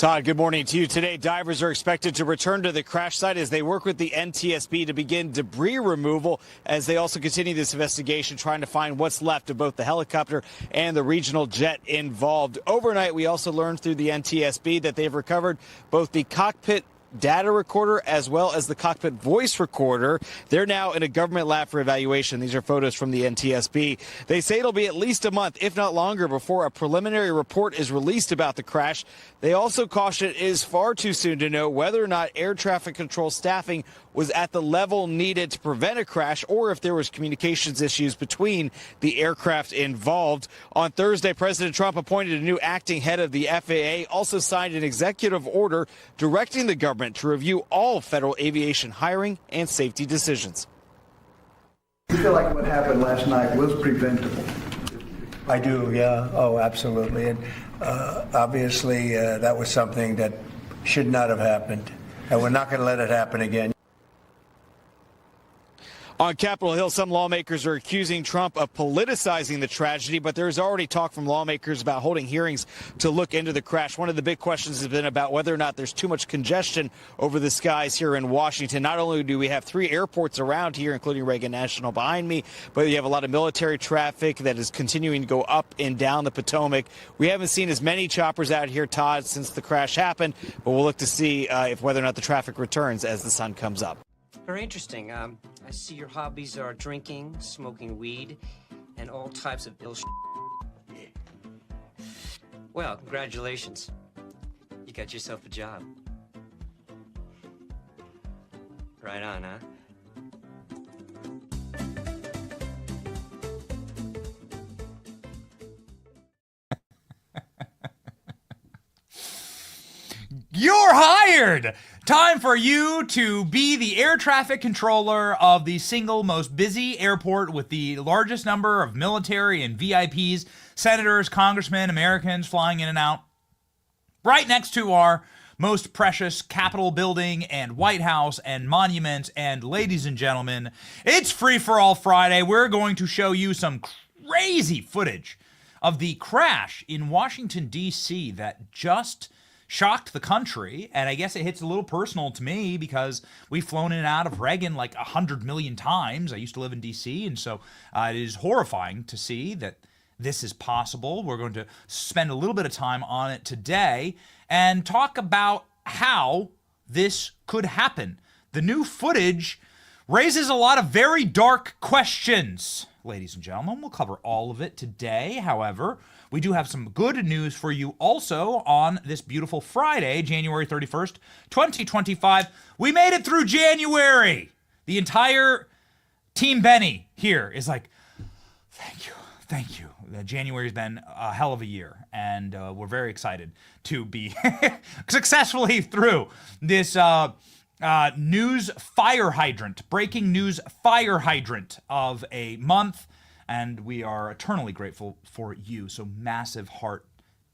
Todd, good morning to you. Today, divers are expected to return to the crash site as they work with the NTSB to begin debris removal, as they also continue this investigation, trying to find what's left of both the helicopter and the regional jet involved. Overnight, we also learned through the NTSB that they've recovered both the cockpit data recorder as well as the cockpit voice recorder. They're now in a government lab for evaluation. These are photos from the NTSB. They say it'll be at least a month, if not longer, before a preliminary report is released about the crash. They also caution it is far too soon to know whether or not air traffic control staffing was at the level needed to prevent a crash, or if there was communications issues between the aircraft involved. On Thursday, President Trump appointed a new acting head of the FAA, also signed an executive order directing the government to review all federal aviation hiring and safety decisions. You feel like what happened last night was preventable? I do, yeah. Oh, absolutely. And obviously, that was something that should not have happened. And we're not going to let it happen again. On Capitol Hill, some lawmakers are accusing Trump of politicizing the tragedy, but there's already talk from lawmakers about holding hearings to look into the crash. One of the big questions has been about whether or not there's too much congestion over the skies here in Washington. Not only do we have 3 airports around here, including Reagan National behind me, but you have a lot of military traffic that is continuing to go up and down the Potomac. We haven't seen as many choppers out here, Todd, since the crash happened, but we'll look to see if whether or not the traffic returns as the sun comes up. Very interesting. I see your hobbies are drinking, smoking weed, and all types of ill Well, congratulations. You got yourself a job. Right on, huh? You're hired! Time for you to be the air traffic controller of the single most busy airport with the largest number of military and VIPs, senators, congressmen, Americans flying in and out. Right next to our most precious Capitol building and White House and monuments. And ladies and gentlemen, it's Free for All Friday. We're going to show you some crazy footage of the crash in Washington, D.C. that just shocked the country, and I guess it hits a little personal to me because we've flown in and out of Reagan like 100 million times. I used to live in D.C., and so it is horrifying to see that this is possible. We're going to spend a little bit of time on it today and talk about how this could happen. The new footage raises a lot of very dark questions. Ladies and gentlemen, we'll cover all of it today. However, we do have some good news for you also on this beautiful Friday, January 31st, 2025. We made it through January. The entire Team Benny here is like, thank you, thank you. January's been a hell of a year, and we're very excited to be successfully through this news fire hydrant, breaking news fire hydrant of a month. And we are eternally grateful for you. So massive heart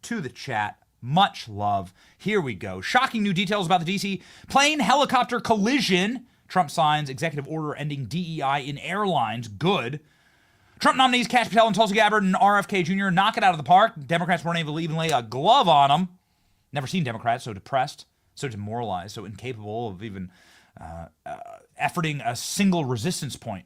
to the chat. Much love. Here we go. Shocking new details about the D.C. plane helicopter collision. Trump signs executive order ending DEI in airlines. Good. Trump nominees Kash Patel and Tulsi Gabbard and RFK Jr. knock it out of the park. Democrats weren't able to even lay a glove on them. Never seen Democrats so depressed, so demoralized, so incapable of even efforting a single resistance point.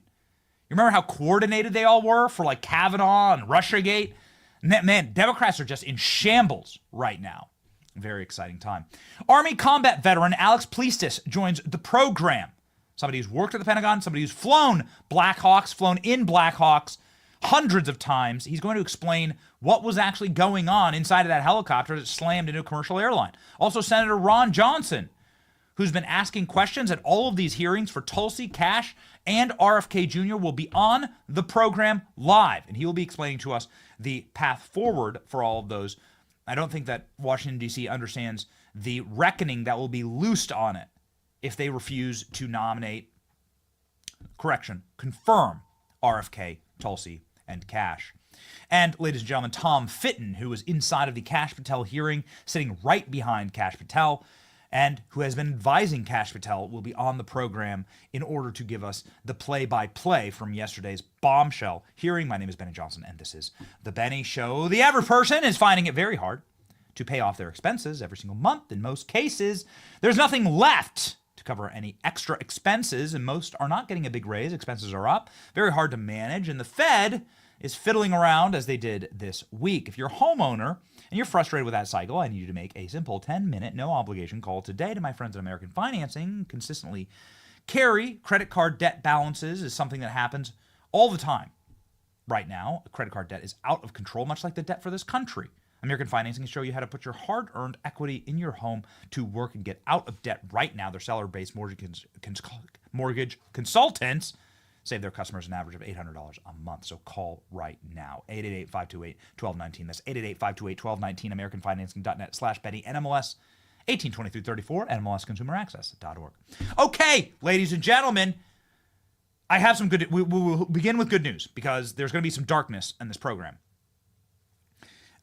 You remember how coordinated they all were for like Kavanaugh and Russiagate? Man, Democrats are just in shambles right now. Very exciting time. Army combat veteran Alex Pleistis joins the program. Somebody who's worked at the Pentagon, somebody who's flown Blackhawks, flown in Blackhawks hundreds of times. He's going to explain what was actually going on inside of that helicopter that slammed into a commercial airline. Also, Senator Ron Johnson, who's been asking questions at all of these hearings for Tulsi, Kash, and RFK Jr. will be on the program live, and he will be explaining to us the path forward for all of those. I don't think that Washington, D.C. understands the reckoning that will be loosed on it if they refuse to confirm RFK, Tulsi, and Kash. And, ladies and gentlemen, Tom Fitton, who was inside of the Kash Patel hearing, sitting right behind Kash Patel, and who has been advising Kash Patel, will be on the program in order to give us the play-by-play from yesterday's bombshell hearing. My name is Benny Johnson, and this is The Benny Show. The average person is finding it very hard to pay off their expenses every single month. In most cases, there's nothing left to cover any extra expenses, and most are not getting a big raise. Expenses are up, very hard to manage, and the Fed is fiddling around as they did this week. If you're a homeowner and you're frustrated with that cycle, I need you to make a simple 10-minute, no-obligation call today to my friends at American Financing. Consistently carry credit card debt balances is something that happens all the time. Right now, credit card debt is out of control, much like the debt for this country. American Financing can show you how to put your hard-earned equity in your home to work and get out of debt right now. Their seller-based mortgage consultants save their customers an average of $800 a month. So call right now. 888-528-1219. That's 888-528-1219. AmericanFinancing.net/Betty. NMLS 182334. NMLSConsumerAccess.org. Okay, ladies and gentlemen, I have some good. We will begin with good news because there's going to be some darkness in this program.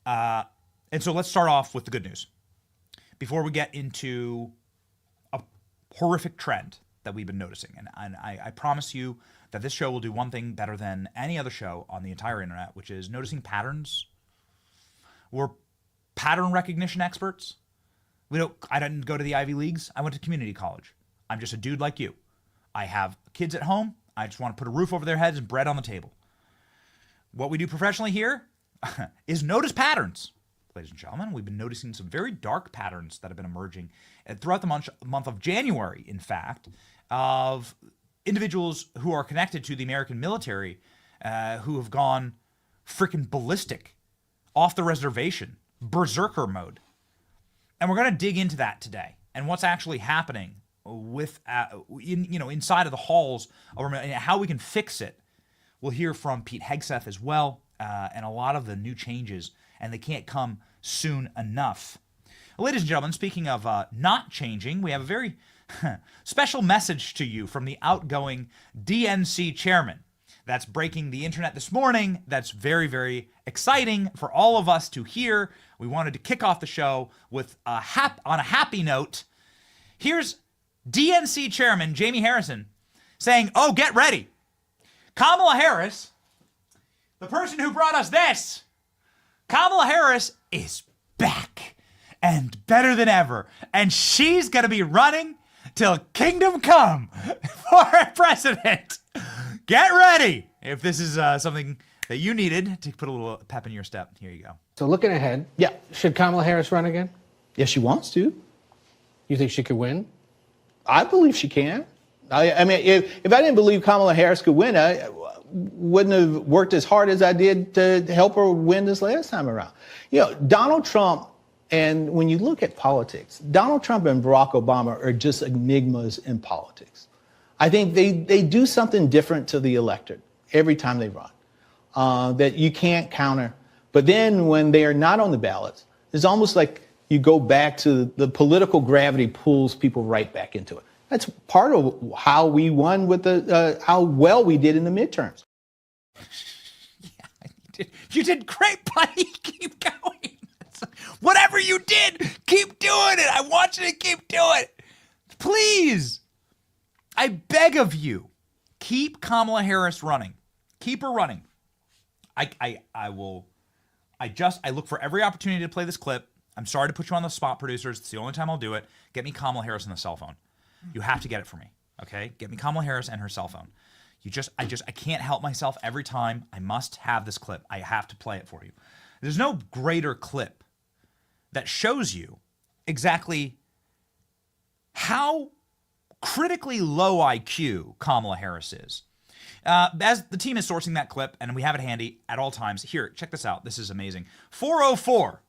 And so let's start off with the good news before we get into a horrific trend that we've been noticing. And I promise you that this show will do one thing better than any other show on the entire internet, which is noticing patterns. We're pattern recognition experts. I didn't go to the Ivy Leagues. I went to community college. I'm just a dude like you. I have kids at home. I just want to put a roof over their heads and bread on the table. What we do professionally here is notice patterns. Ladies and gentlemen, we've been noticing some very dark patterns that have been emerging throughout the month of January, in fact, of individuals who are connected to the American military who have gone freaking ballistic, off the reservation, berserker mode. And we're going to dig into that today and what's actually happening with, inside of the halls of how we can fix it. We'll hear from Pete Hegseth as well, and a lot of the new changes, and they can't come soon enough. Ladies and gentlemen, speaking of not changing, we have a very special message to you from the outgoing DNC chairman. That's breaking the internet this morning. That's very, very exciting for all of us to hear. We wanted to kick off the show with on a happy note. Here's DNC chairman Jamie Harrison saying, "Oh, get ready. Kamala Harris, the person who brought us this, Kamala Harris is back and better than ever. And she's going to be running till kingdom come for president. Get ready." If this is something that you needed to put a little pep in your step, here you go. So looking ahead, should Kamala Harris run again? Yes, she wants to. You think she could win? I believe she can. I mean, if I didn't believe Kamala Harris could win, I wouldn't have worked as hard as I did to help her win this last time around. Donald Trump, and when you look at politics, Donald Trump and Barack Obama are just enigmas in politics. I think they do something different to the electorate every time they run that you can't counter. But then when they are not on the ballots, it's almost like you go back to the political gravity pulls people right back into it. That's part of how we won with how well we did in the midterms. Yeah, you did great, buddy. Keep going. Whatever you did, keep doing it. I want you to keep doing it. Please. I beg of you, keep Kamala Harris running. Keep her running. I look for every opportunity to play this clip. I'm sorry to put you on the spot, producers. It's the only time I'll do it. Get me Kamala Harris on the cell phone. You have to get it for me, okay? Get me Kamala Harris and her cell phone. I can't help myself every time. I must have this clip. I have to play it for you. There's no greater clip that shows you exactly how critically low IQ Kamala Harris is. As the team is sourcing that clip, and we have it handy at all times. Here, check this out. This is amazing. 404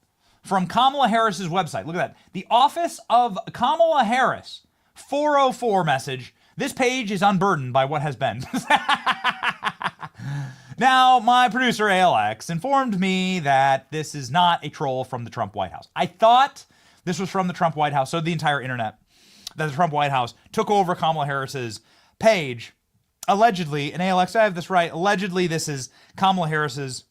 from Kamala Harris's website. Look at that. The Office of Kamala Harris. 404 message. This page is unburdened by what has been. Now, my producer, ALX, informed me that this is not a troll from the Trump White House. I thought this was from the Trump White House, so the entire internet, that the Trump White House took over Kamala Harris's page. Allegedly, and ALX, I have this right, allegedly this is Kamala Harris's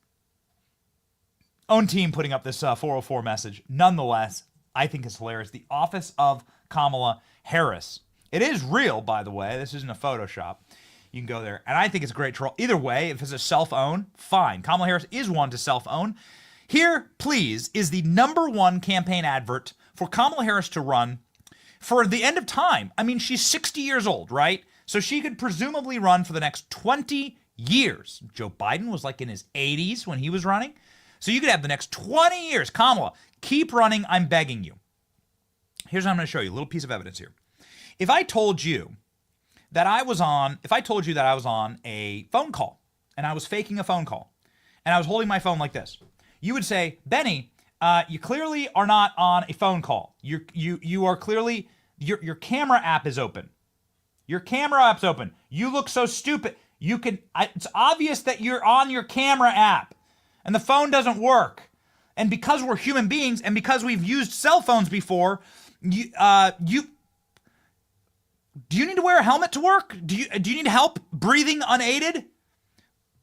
own team putting up this 404 message. Nonetheless, I think it's hilarious. The Office of Kamala Harris. It is real, by the way. This isn't a Photoshop. You can go there. And I think it's a great troll. Either way, if it's a self-own, fine. Kamala Harris is one to self-own. Here, please, is the #1 campaign advert for Kamala Harris to run for the end of time. I mean, she's 60 years old, right? So she could presumably run for the next 20 years. Joe Biden was like in his 80s when he was running. So you could have the next 20 years. Kamala, keep running. I'm begging you. Here's what I'm going to show you. A little piece of evidence here. If I told you that I was on a phone call and I was faking a phone call and I was holding my phone like this, you would say, Benny, you clearly are not on a phone call. You are clearly, your camera app is open. Your camera app's open. You look so stupid. It's obvious that you're on your camera app and the phone doesn't work. And because we're human beings and because we've used cell phones before, do you need to wear a helmet to work? Do you need help breathing unaided?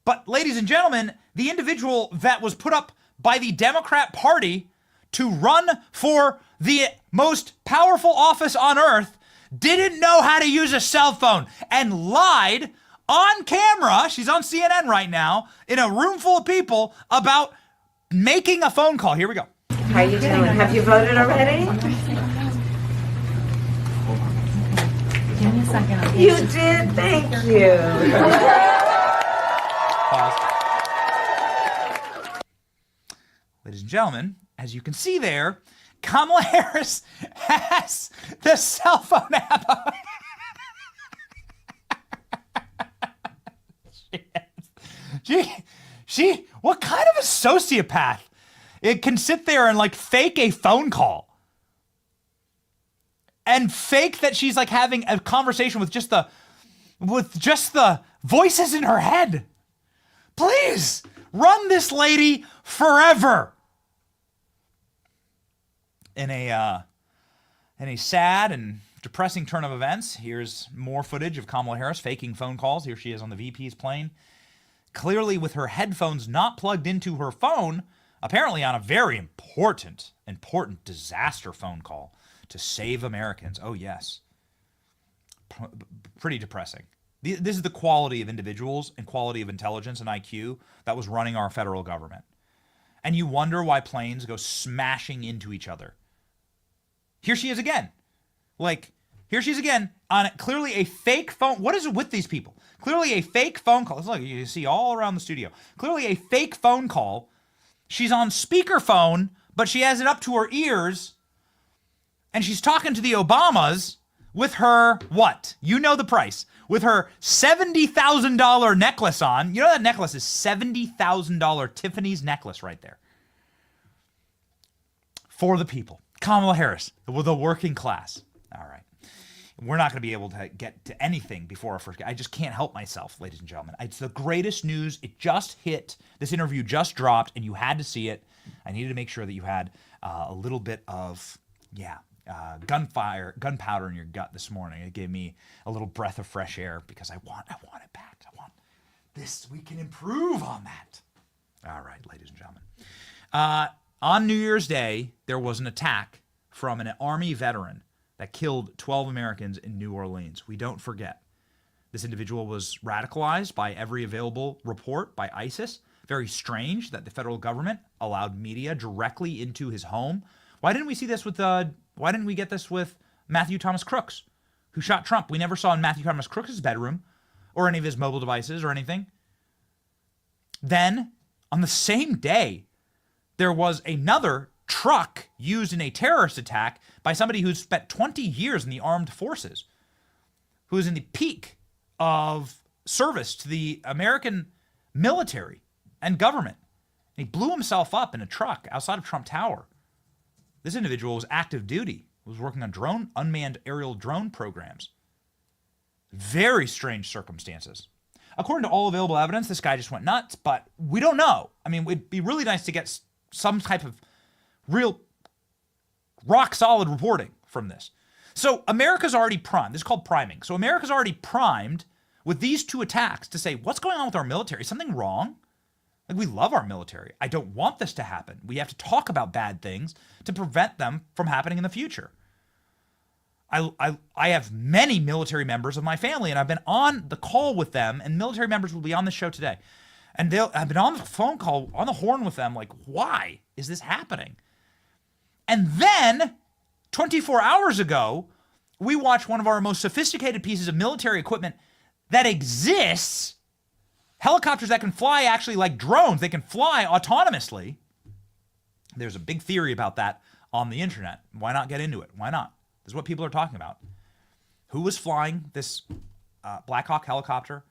But ladies and gentlemen, the individual that was put up by the Democrat Party to run for the most powerful office on earth didn't know how to use a cell phone and lied on camera. She's on CNN right now in a room full of people about making a phone call. Here we go. How you doing? Have you voted already? Give me a second. You did? Thank you. Pause. Ladies and gentlemen, as you can see there, Kamala Harris has the cell phone app. She, what kind of a sociopath? It can sit there and like fake a phone call and fake that she's like having a conversation with just the voices in her head. Please run this lady forever. In a sad and depressing turn of events, here's more footage of Kamala Harris faking phone calls. Here she is on the VP's plane, clearly with her headphones not plugged into her phone, apparently on a very important disaster phone call to save Americans. Oh, yes. Pretty depressing. This is the quality of individuals and quality of intelligence and IQ that was running our federal government. And you wonder why planes go smashing into each other. Here she is again. Here she is again on clearly a fake phone. What is it with these people? Clearly a fake phone call. Look, you see all around the studio. Clearly a fake phone call. She's on speakerphone, but she has it up to her ears. And she's talking to the Obamas with her, what? You know the price. With her $70,000 necklace on. You know that necklace is $70,000 Tiffany's necklace right there. For the people. Kamala Harris, with the working class. All right. We're not going to be able to get to anything before our first. I just can't help myself, ladies and gentlemen. It's the greatest news. It just hit. This interview just dropped, and you had to see it. I needed to make sure that you had a little bit of, gunpowder in your gut this morning. It gave me a little breath of fresh air because I want it back. I want this. We can improve on that. All right, ladies and gentlemen. On New Year's Day, there was an attack from an Army veteran that killed 12 Americans in New Orleans. We don't forget. This individual was radicalized by every available report by ISIS. Very strange that the federal government allowed media directly into his home. Why didn't we see this with why didn't we get this with Matthew Thomas Crooks, who shot Trump? We never saw in Matthew Thomas Crooks' bedroom or any of his mobile devices or anything. Then, on the same day, there was another truck used in a terrorist attack by somebody who's spent 20 years in the armed forces, who is in the peak of service to the American military and government. And he blew himself up in a truck outside of Trump Tower. This individual was active duty, was working on unmanned aerial drone programs. Very strange circumstances. According to all available evidence, this guy just went nuts, but we don't know. I mean, it'd be really nice to get some type of real rock-solid reporting from this. So America's already primed. This is called priming. So America's already primed with these two attacks to say, what's going on with our military? Is something wrong? Like, we love our military. I don't want this to happen. We have to talk about bad things to prevent them from happening in the future. I have many military members of my family, and I've been on the call with them, and military members will be on the show today. And I've been on the phone call, on the horn with them, like, why is this happening? And then 24 hours ago, we watched one of our most sophisticated pieces of military equipment that exists, helicopters that can fly actually like drones. They can fly autonomously. There's a big theory about that on the internet. Why not get into it? Why not? This is what people are talking about. Who was flying this Black Hawk helicopter?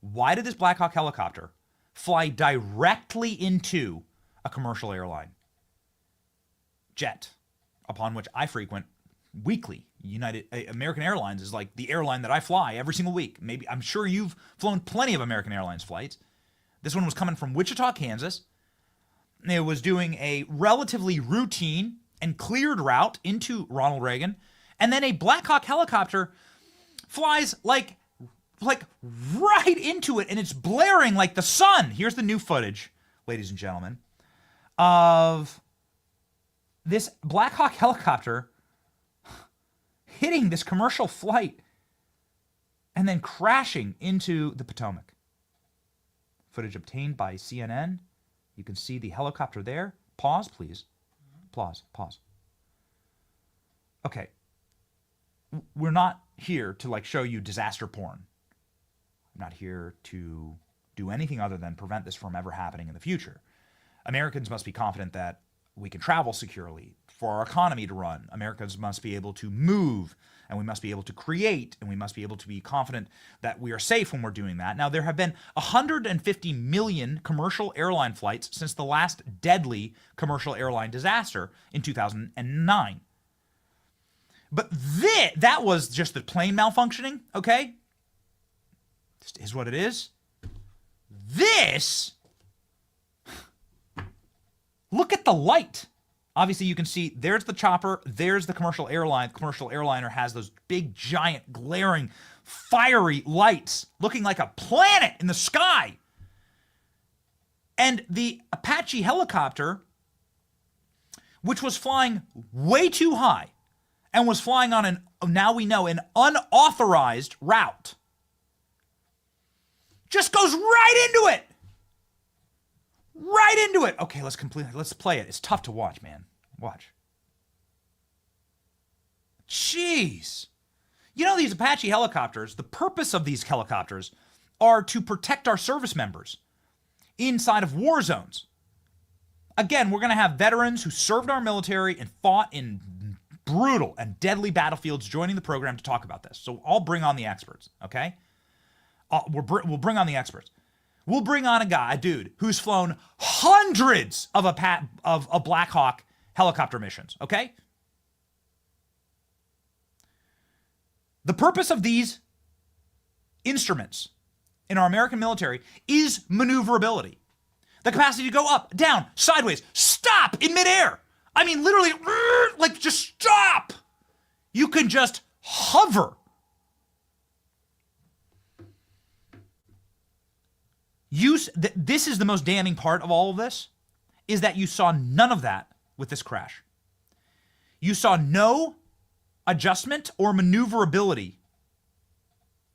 Why did this Black Hawk helicopter fly directly into a commercial airline jet, upon which I frequent weekly? American Airlines is like the airline that I fly every single week. Maybe, I'm sure you've flown plenty of American Airlines flights. This one was coming from Wichita, Kansas. It was doing a relatively routine and cleared route into Ronald Reagan. And then a Black Hawk helicopter flies like right into it, and it's blaring like the sun. Here's the new footage, ladies and gentlemen, of this Black Hawk helicopter hitting this commercial flight and then crashing into the Potomac. Footage obtained by CNN. You can see the helicopter there. Pause, please. Pause. Okay. We're not here to like show you disaster porn. I'm not here to do anything other than prevent this from ever happening in the future. Americans must be confident that we can travel securely for our economy to run. Americans must be able to move, and we must be able to create, and we must be able to be confident that we are safe when we're doing that. Now, there have been 150 million commercial airline flights since the last deadly commercial airline disaster in 2009. But that was just the plane malfunctioning, okay? Just is what it is. This, look at the light. Obviously, you can see there's the chopper, there's the commercial airline. The commercial airliner has those big, giant, glaring, fiery lights looking like a planet in the sky. And the Apache helicopter, which was flying way too high and was flying on now we know, an unauthorized route, just goes right into it. Right into it. Okay, let's play it. It's tough to watch, man. Watch. Jeez. You know, these Apache helicopters, the purpose of these helicopters are to protect our service members inside of war zones. Again, we're going to have veterans who served our military and fought in brutal and deadly battlefields joining the program to talk about this. So I'll bring on the experts, okay? We'll bring on the experts. We'll bring on a dude who's flown hundreds of Black Hawk helicopter missions, okay? The purpose of these instruments in our American military is maneuverability. The capacity to go up, down, sideways, stop in midair. I mean, literally, like just stop. You can just hover. This is the most damning part of all of this, is that you saw none of that with this crash. You saw no adjustment or maneuverability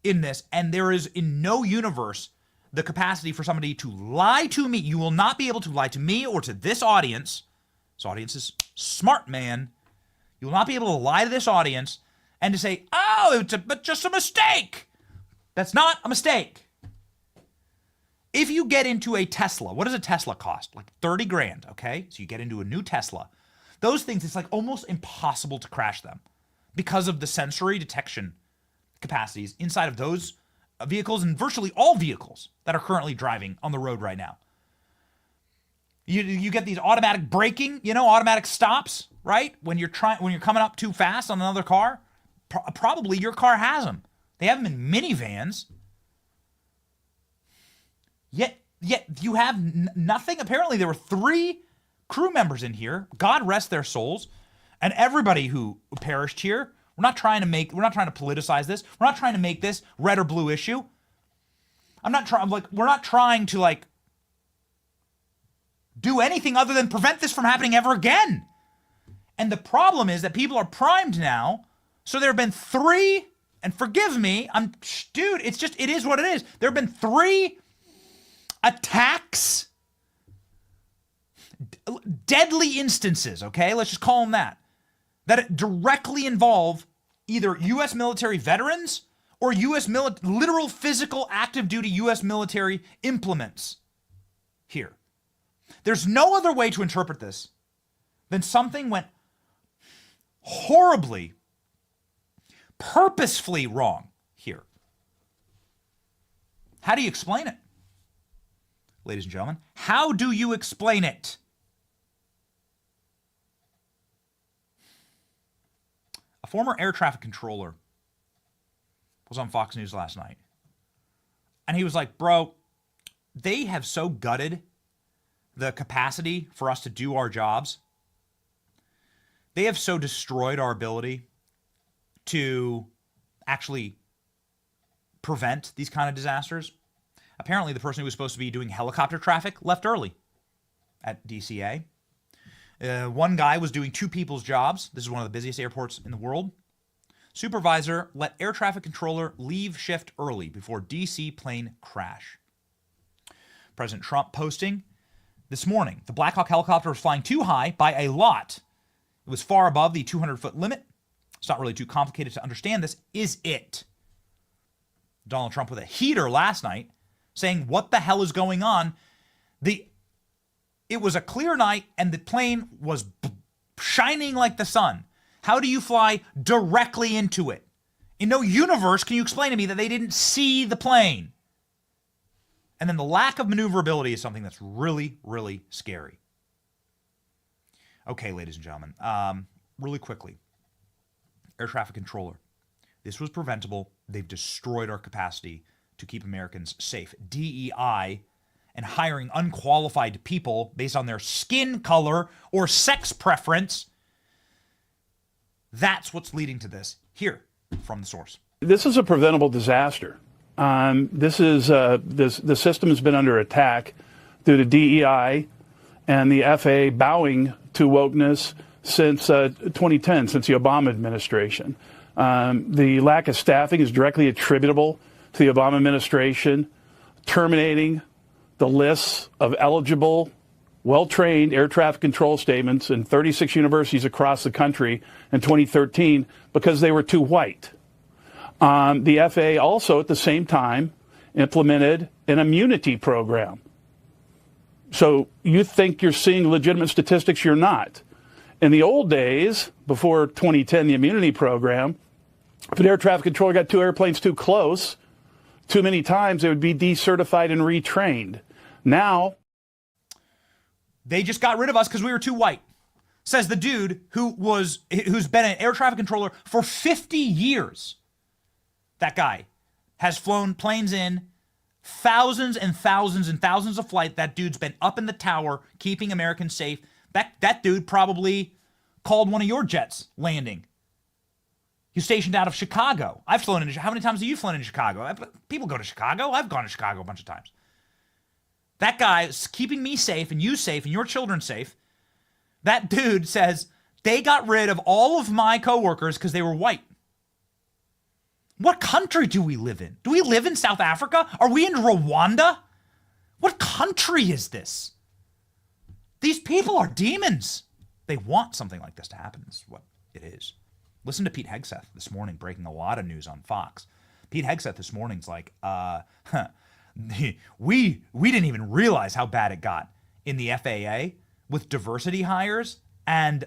in this, and there is in no universe the capacity for somebody to lie to me. You will not be able to lie to me or to this audience. This audience is smart, man. You will not be able to lie to this audience and to say, oh, but just a mistake. That's not a mistake. If you get into a Tesla, what does a Tesla cost? Like 30 grand, okay? So you get into a new Tesla. Those things, it's like almost impossible to crash them because of the sensory detection capacities inside of those vehicles and virtually all vehicles that are currently driving on the road right now. You get these automatic braking, automatic stops, right? When you're coming up too fast on another car, probably your car has them. They have them in minivans. Yet you have nothing. Apparently, there were 3 crew members in here. God rest their souls, and everybody who perished here. We're not trying to politicize this. We're not trying to make this red or blue issue. We're not trying to do anything other than prevent this from happening ever again. And the problem is that people are primed now. So there have been 3, and forgive me, it is what it is. There have been 3 attacks, deadly instances, okay? Let's just call them that directly involve either U.S. military veterans or U.S. literal physical active duty U.S. military implements here. There's no other way to interpret this than something went horribly, purposefully wrong here. How do you explain it? Ladies and gentlemen, how do you explain it? A former air traffic controller was on Fox News last night. And he was like, bro, they have so gutted the capacity for us to do our jobs. They have so destroyed our ability to actually prevent these kind of disasters. Apparently, the person who was supposed to be doing helicopter traffic left early at DCA. One guy was doing two people's jobs. This is one of the busiest airports in the world. Supervisor let air traffic controller leave shift early before DC plane crash. President Trump posting this morning, the Black Hawk helicopter was flying too high by a lot. It was far above the 200-foot limit. It's not really too complicated to understand this, is it? Donald Trump with a heater last night saying, what the hell is going on? It was a clear night and the plane was shining like the sun. How do you fly directly into it? In no universe can you explain to me that they didn't see the plane. And then the lack of maneuverability is something that's really, really scary. Okay, ladies and gentlemen, really quickly, air traffic controller. This was preventable. They've destroyed our capacity to keep Americans safe. DEI and hiring unqualified people based on their skin color or sex preference, that's what's leading to this. Here, from the source. This is a preventable disaster. The system has been under attack due to DEI and the FAA bowing to wokeness since 2010, since the Obama administration. The lack of staffing is directly attributable to the Obama administration terminating the lists of eligible, well-trained air traffic control statements in 36 universities across the country in 2013 because they were too white. The FAA also, at the same time, implemented an immunity program. So you think you're seeing legitimate statistics, you're not. In the old days, before 2010, the immunity program, if an air traffic controller got two airplanes too close, too many times, they would be decertified and retrained. Now, they just got rid of us because we were too white, says the dude who's been an air traffic controller for 50 years. That guy has flown planes in thousands and thousands and thousands of flights. That dude's been up in the tower keeping Americans safe. That dude probably called one of your jets landing. He's stationed out of Chicago. I've flown into. How many times have you flown into Chicago? People go to Chicago. I've gone to Chicago a bunch of times. That guy is keeping me safe and you safe and your children safe. That dude says they got rid of all of my coworkers because they were white. What country do we live in? Do we live in South Africa? Are we in Rwanda? What country is this? These people are demons. They want something like this to happen. This is what it is. Listen to Pete Hegseth this morning breaking a lot of news on Fox. Pete Hegseth this morning's like, we didn't even realize how bad it got in the FAA with diversity hires and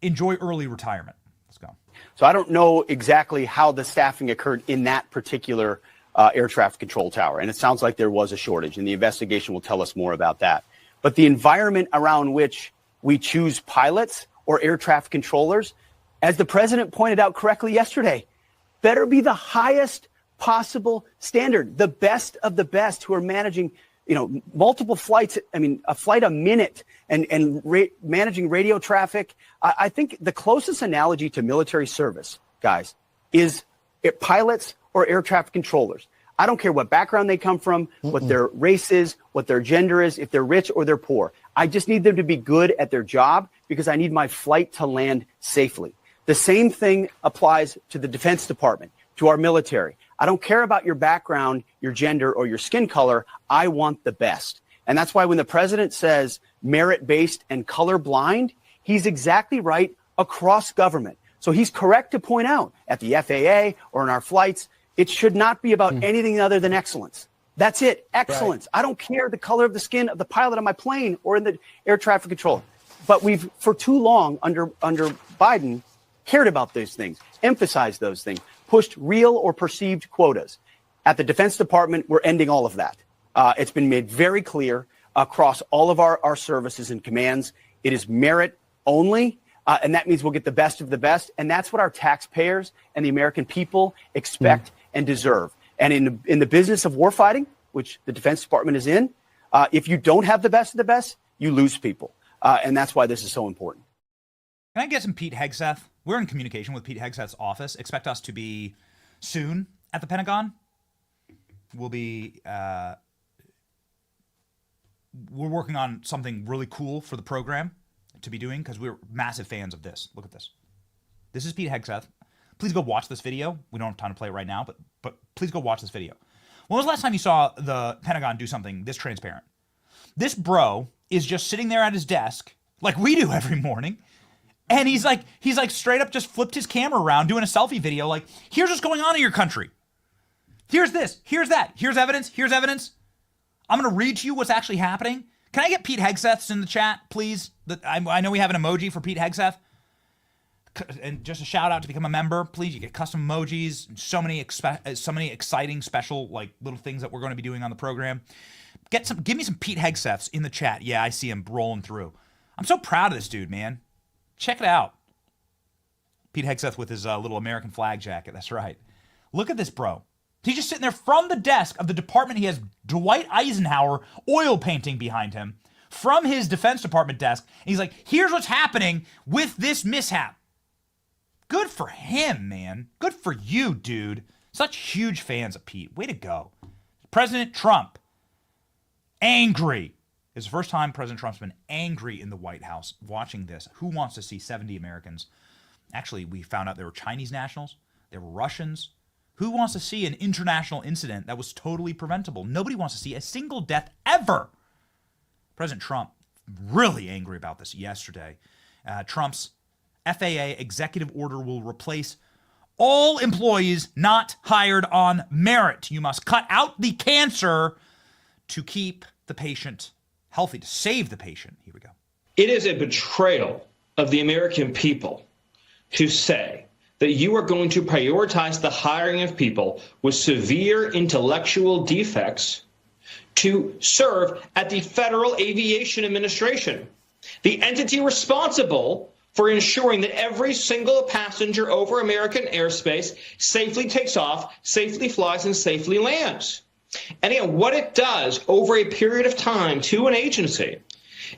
enjoy early retirement. Let's go. So I don't know exactly how the staffing occurred in that particular air traffic control tower. And it sounds like there was a shortage, and the investigation will tell us more about that. But the environment around which we choose pilots or air traffic controllers, as the president pointed out correctly yesterday, better be the highest possible standard, the best of the best who are managing, multiple flights. I mean, a flight a minute and managing radio traffic. I think the closest analogy to military service, guys, is pilots or air traffic controllers. I don't care what background they come from, what their race is, what their gender is, if they're rich or they're poor. I just need them to be good at their job because I need my flight to land safely. The same thing applies to the Defense Department, to our military. I don't care about your background, your gender, or your skin color. I want the best. And that's why when the president says merit-based and colorblind, he's exactly right across government. So he's correct to point out at the FAA or in our flights, it should not be about anything other than excellence. That's it. Excellence. Right. I don't care the color of the skin of the pilot on my plane or in the air traffic control. But we've, for too long under Biden, cared about those things, emphasized those things, pushed real or perceived quotas. At the Defense Department, we're ending all of that. It's been made very clear across all of our services and commands. It is merit only, and that means we'll get the best of the best. And that's what our taxpayers and the American people expect and deserve. And in the business of warfighting, which the Defense Department is in, if you don't have the best of the best, you lose people. And that's why this is so important. Can I get some Pete Hegseth? We're in communication with Pete Hegseth's office. Expect us to be soon at the Pentagon. We'll be... we're working on something really cool for the program to be doing because we're massive fans of this. Look at this. This is Pete Hegseth. Please go watch this video. We don't have time to play it right now, but please go watch this video. When was the last time you saw the Pentagon do something this transparent? This bro is just sitting there at his desk like we do every morning. And he's like straight up just flipped his camera around doing a selfie video. Like, here's what's going on in your country. Here's this, here's that, here's evidence, here's evidence. I'm going to read to you what's actually happening. Can I get Pete Hegseth's in the chat, please? I know we have an emoji for Pete Hegseth. And just a shout out to become a member, please. You get custom emojis, so many exciting, special, like little things that we're going to be doing on the program. Give me some Pete Hegseths in the chat. Yeah, I see him rolling through. I'm so proud of this dude, man. Check it out. Pete Hegseth with his little American flag jacket. That's right. Look at this, bro. He's just sitting there from the desk of the department. He has Dwight Eisenhower oil painting behind him from his Defense Department desk. And he's like, here's what's happening with this mishap. Good for him, man. Good for you, dude. Such huge fans of Pete. Way to go. President Trump, angry. It's the first time President Trump's been angry in the White House watching this. Who wants to see 70 Americans? Actually, we found out there were Chinese nationals. There were Russians. Who wants to see an international incident that was totally preventable? Nobody wants to see a single death ever. President Trump really angry about this yesterday. Trump's FAA executive order will replace all employees not hired on merit. You must cut out the cancer to keep the patient healthy, to save the patient. Here we go. It is a betrayal of the American people to say that you are going to prioritize the hiring of people with severe intellectual defects to serve at the Federal Aviation Administration, the entity responsible for ensuring that every single passenger over American airspace safely takes off, safely flies, and safely lands. And again, what it does over a period of time to an agency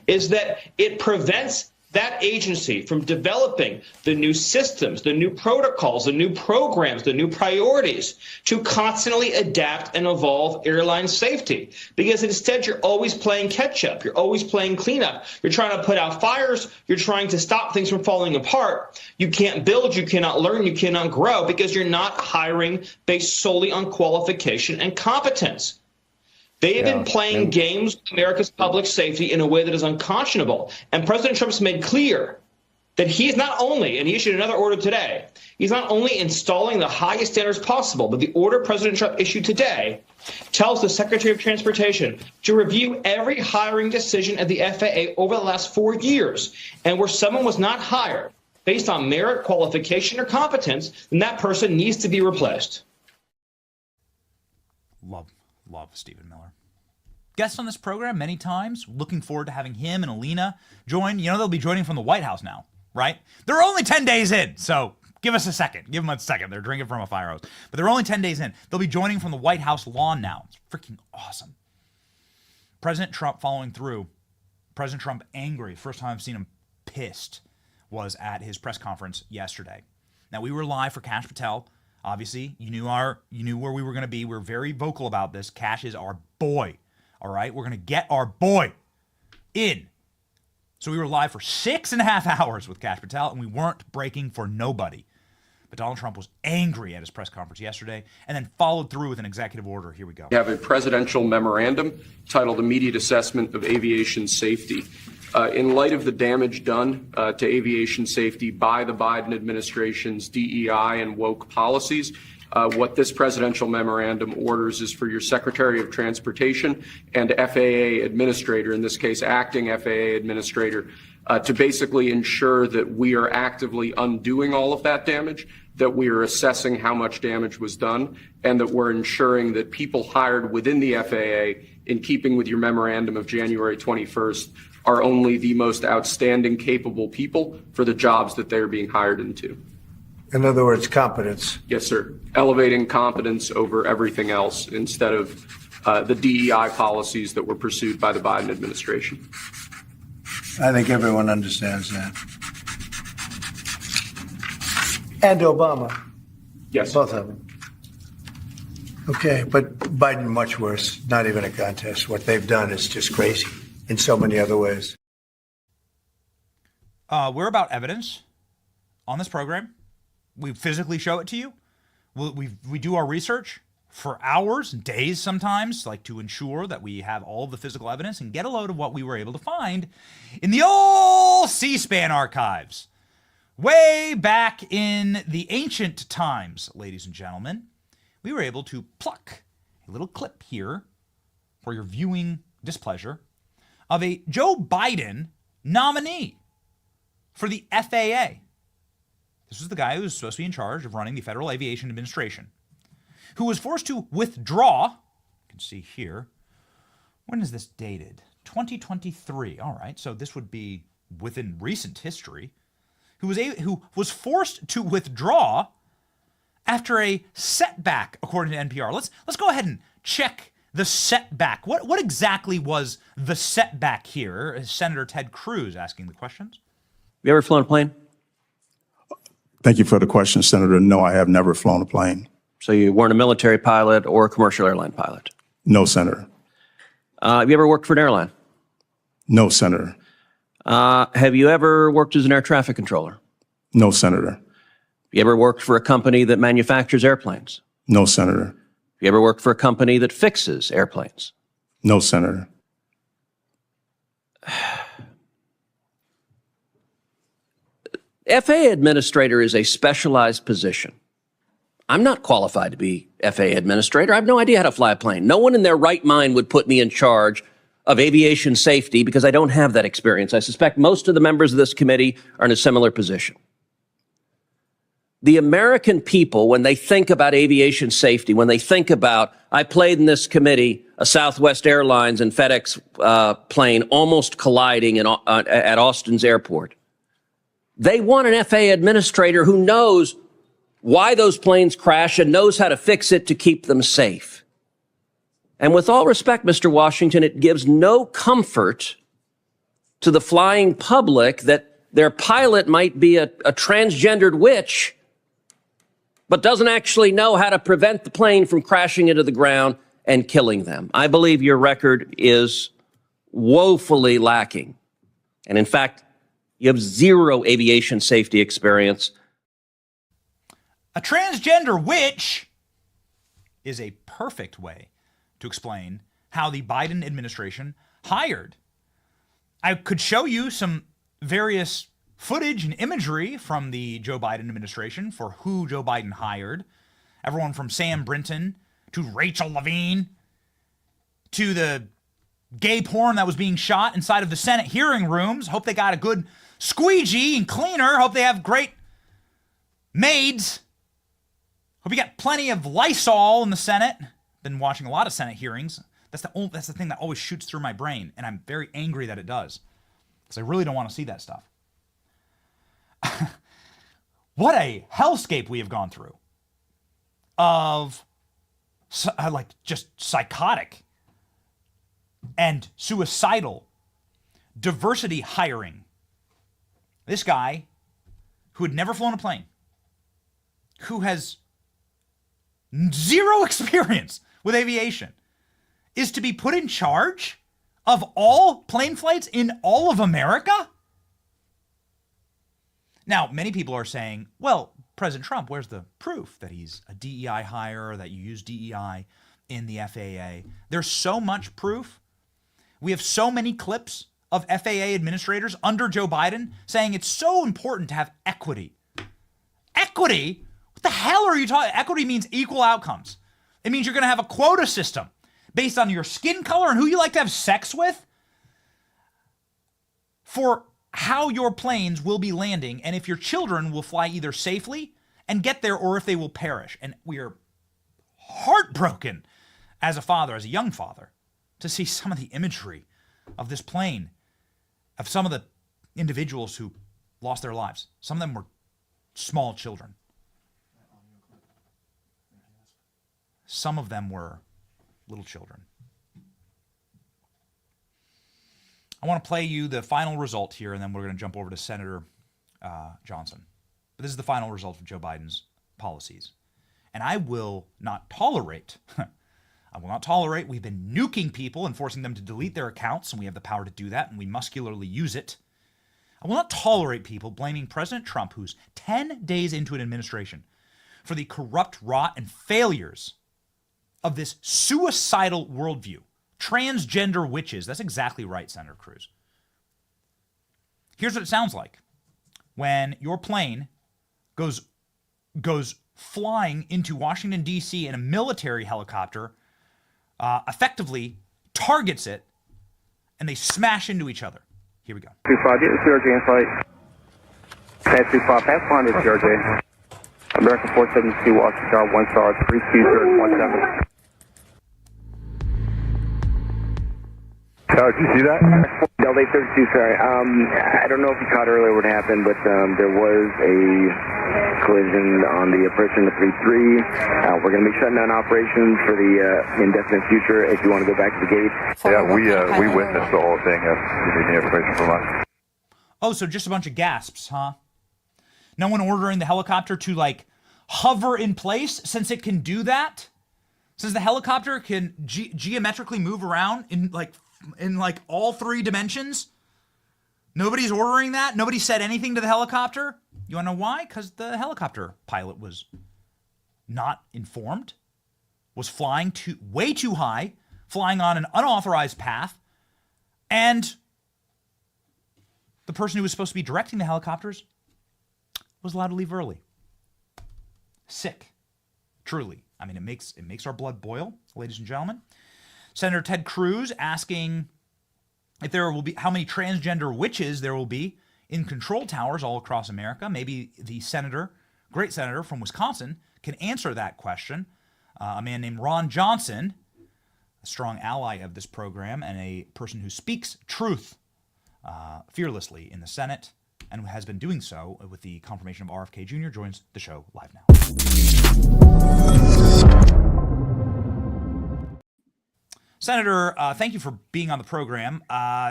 is that it prevents that agency from developing the new systems, the new protocols, the new programs, the new priorities to constantly adapt and evolve airline safety. Because instead, you're always playing catch up. You're always playing cleanup. You're trying to put out fires. You're trying to stop things from falling apart. You can't build. You cannot learn. You cannot grow because you're not hiring based solely on qualification and competence. They have been playing games with America's public safety in a way that is unconscionable. And President Trump's made clear that he's not only, and he issued another order today, he's not only installing the highest standards possible, but the order President Trump issued today tells the Secretary of Transportation to review every hiring decision at the FAA over the last 4 years. And where someone was not hired based on merit, qualification, or competence, then that person needs to be replaced. Love Stephen Miller. Guest on this program many times. Looking forward to having him and Alina join. You know, they'll be joining from the White House now, right? They're only 10 days in, so give us a second. Give them a second. They're drinking from a fire hose. But they're only 10 days in. They'll be joining from the White House lawn now. It's freaking awesome. President Trump following through. President Trump angry. First time I've seen him pissed was at his press conference yesterday. Now, we were live for Kash Patel. Obviously, you knew where we were going to be. We're very vocal about this. Kash is our boy. All right, we're going to get our boy in. So we were live for 6.5 hours with Kash Patel, and we weren't breaking for nobody. But Donald Trump was angry at his press conference yesterday and then followed through with an executive order. Here we go. We have a presidential memorandum titled Immediate Assessment of Aviation Safety. In light of the damage done to aviation safety by the Biden administration's DEI and woke policies, what this presidential memorandum orders is for your Secretary of Transportation and FAA administrator, in this case acting FAA administrator, to basically ensure that we are actively undoing all of that damage, that we are assessing how much damage was done, and that we're ensuring that people hired within the FAA, in keeping with your memorandum of January 21st, are only the most outstanding, capable people for the jobs that they're being hired into. In other words, competence. Yes, sir. Elevating competence over everything else instead of the DEI policies that were pursued by the Biden administration. I think everyone understands that. And Obama. Yes. Both of them. Okay, but Biden much worse. Not even a contest. What they've done is just crazy in so many other ways. We're about evidence on this program. We physically show it to you. We do our research for hours, days sometimes, like to ensure that we have all of the physical evidence and get a load of what we were able to find in the old C-SPAN archives. Way back in the ancient times, ladies and gentlemen, we were able to pluck a little clip here for your viewing displeasure of a Joe Biden nominee for the FAA. This was the guy who was supposed to be in charge of running the Federal Aviation Administration, who was forced to withdraw. You can see here. When is this dated? 2023. All right, so this would be within recent history. Who was forced to withdraw after a setback, according to NPR. Let's go ahead and check the setback. What exactly was the setback here? Senator Ted Cruz asking the questions. You ever flown a plane? Thank you for the question, Senator. No, I have never flown a plane. So you weren't a military pilot or a commercial airline pilot? No, Senator. Have you ever worked for an airline? No, Senator. Have you ever worked as an air traffic controller? No, Senator. You ever worked for a company that manufactures airplanes? No, Senator. You ever worked for a company that fixes airplanes? No, Senator. FAA administrator is a specialized position. I'm not qualified to be FAA administrator. I have no idea how to fly a plane. No one in their right mind would put me in charge of aviation safety because I don't have that experience. I suspect most of the members of this committee are in a similar position. The American people, when they think about aviation safety, when they think about, I played in this committee, a Southwest Airlines and FedEx plane almost colliding at Austin's airport. They want an FAA administrator who knows why those planes crash and knows how to fix it to keep them safe. And with all respect, Mr. Washington, it gives no comfort to the flying public that their pilot might be a transgendered witch, but doesn't actually know how to prevent the plane from crashing into the ground and killing them. I believe your record is woefully lacking. And in fact, you have zero aviation safety experience. A transgender witch is a perfect way to explain how the Biden administration hired. I could show you some various footage and imagery from the Joe Biden administration for who Joe Biden hired. Everyone from Sam Brinton to Rachel Levine to the gay porn that was being shot inside of the Senate hearing rooms. Hope they got a good squeegee and cleaner. Hope they have great maids. Hope you got plenty of Lysol in the Senate. Been watching a lot of Senate hearings. That's the thing that always shoots through my brain, and I'm very angry that it does, because I really don't want to see that stuff. What a hellscape we have gone through of just psychotic and suicidal diversity hiring. This guy who had never flown a plane, who has zero experience with aviation, is to be put in charge of all plane flights in all of America? Now, many people are saying, well, President Trump, where's the proof that he's a DEI hire, that you use DEI in the FAA? There's so much proof. We have so many clips of FAA administrators under Joe Biden saying it's so important to have equity. Equity? What the hell are you talking? Equity means equal outcomes. It means you're going to have a quota system based on your skin color and who you like to have sex with for how your planes will be landing and if your children will fly either safely and get there or if they will perish. And we are heartbroken as a father, as a young father, to see some of the imagery of this plane, of some of the individuals who lost their lives. Some of them were small children. Some of them were little children. I want to play you the final result here, and then we're going to jump over to Senator Johnson. But this is the final result of Joe Biden's policies. And I will not tolerate, we've been nuking people and forcing them to delete their accounts, and we have the power to do that, and we muscularly use it. I will not tolerate people blaming President Trump, who's 10 days into an administration, for the corrupt rot and failures of this suicidal worldview. Transgender witches. That's exactly right, Senator Cruz. Here's what it sounds like when your plane goes flying into Washington, D.C. in a military helicopter, effectively targets it, and they smash into each other. Here we go. 25, get the CRJ in flight. Pass 25, pass behind the CRJ. American 472, Washington, 1 star, 32017. Did you see that? Delta 32, sorry. I don't know if you caught earlier what happened, but there was a collision on the approach in the 3-3. We're going to be shutting down operations for the indefinite future. If you want to go back to the gate. Yeah, we witnessed the whole thing. If you need any information from us. Oh, so just a bunch of gasps, huh? No one ordering the helicopter to like hover in place since it can do that? Since the helicopter can geometrically move around in like all 3 dimensions? Nobody's ordering that? Nobody said anything to the helicopter? You want to know why? Because the helicopter pilot was not informed, was flying way too high, flying on an unauthorized path, and the person who was supposed to be directing the helicopters was allowed to leave early. Sick. Truly. I mean, it makes our blood boil, ladies and gentlemen. Senator Ted Cruz asking if there will be how many transgender witches there will be in control towers all across America. Maybe the great senator from Wisconsin, can answer that question. A man named Ron Johnson, a strong ally of this program and a person who speaks truth fearlessly in the Senate and has been doing so with the confirmation of RFK Jr., joins the show live now. Senator, thank you for being on the program.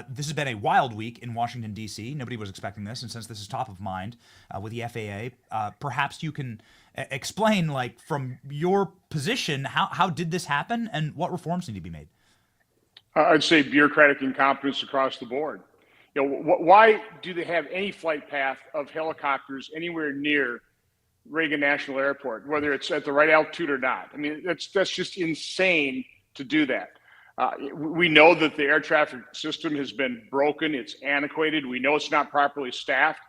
This has been a wild week in Washington, D.C. Nobody was expecting this, and since this is top of mind with the FAA, perhaps you can explain, like, from your position, how did this happen and what reforms need to be made? I'd say bureaucratic incompetence across the board. You know, why do they have any flight path of helicopters anywhere near Reagan National Airport, whether it's at the right altitude or not? I mean, that's just insane to do that. We know that the air traffic system has been broken. It's antiquated. We know it's not properly staffed.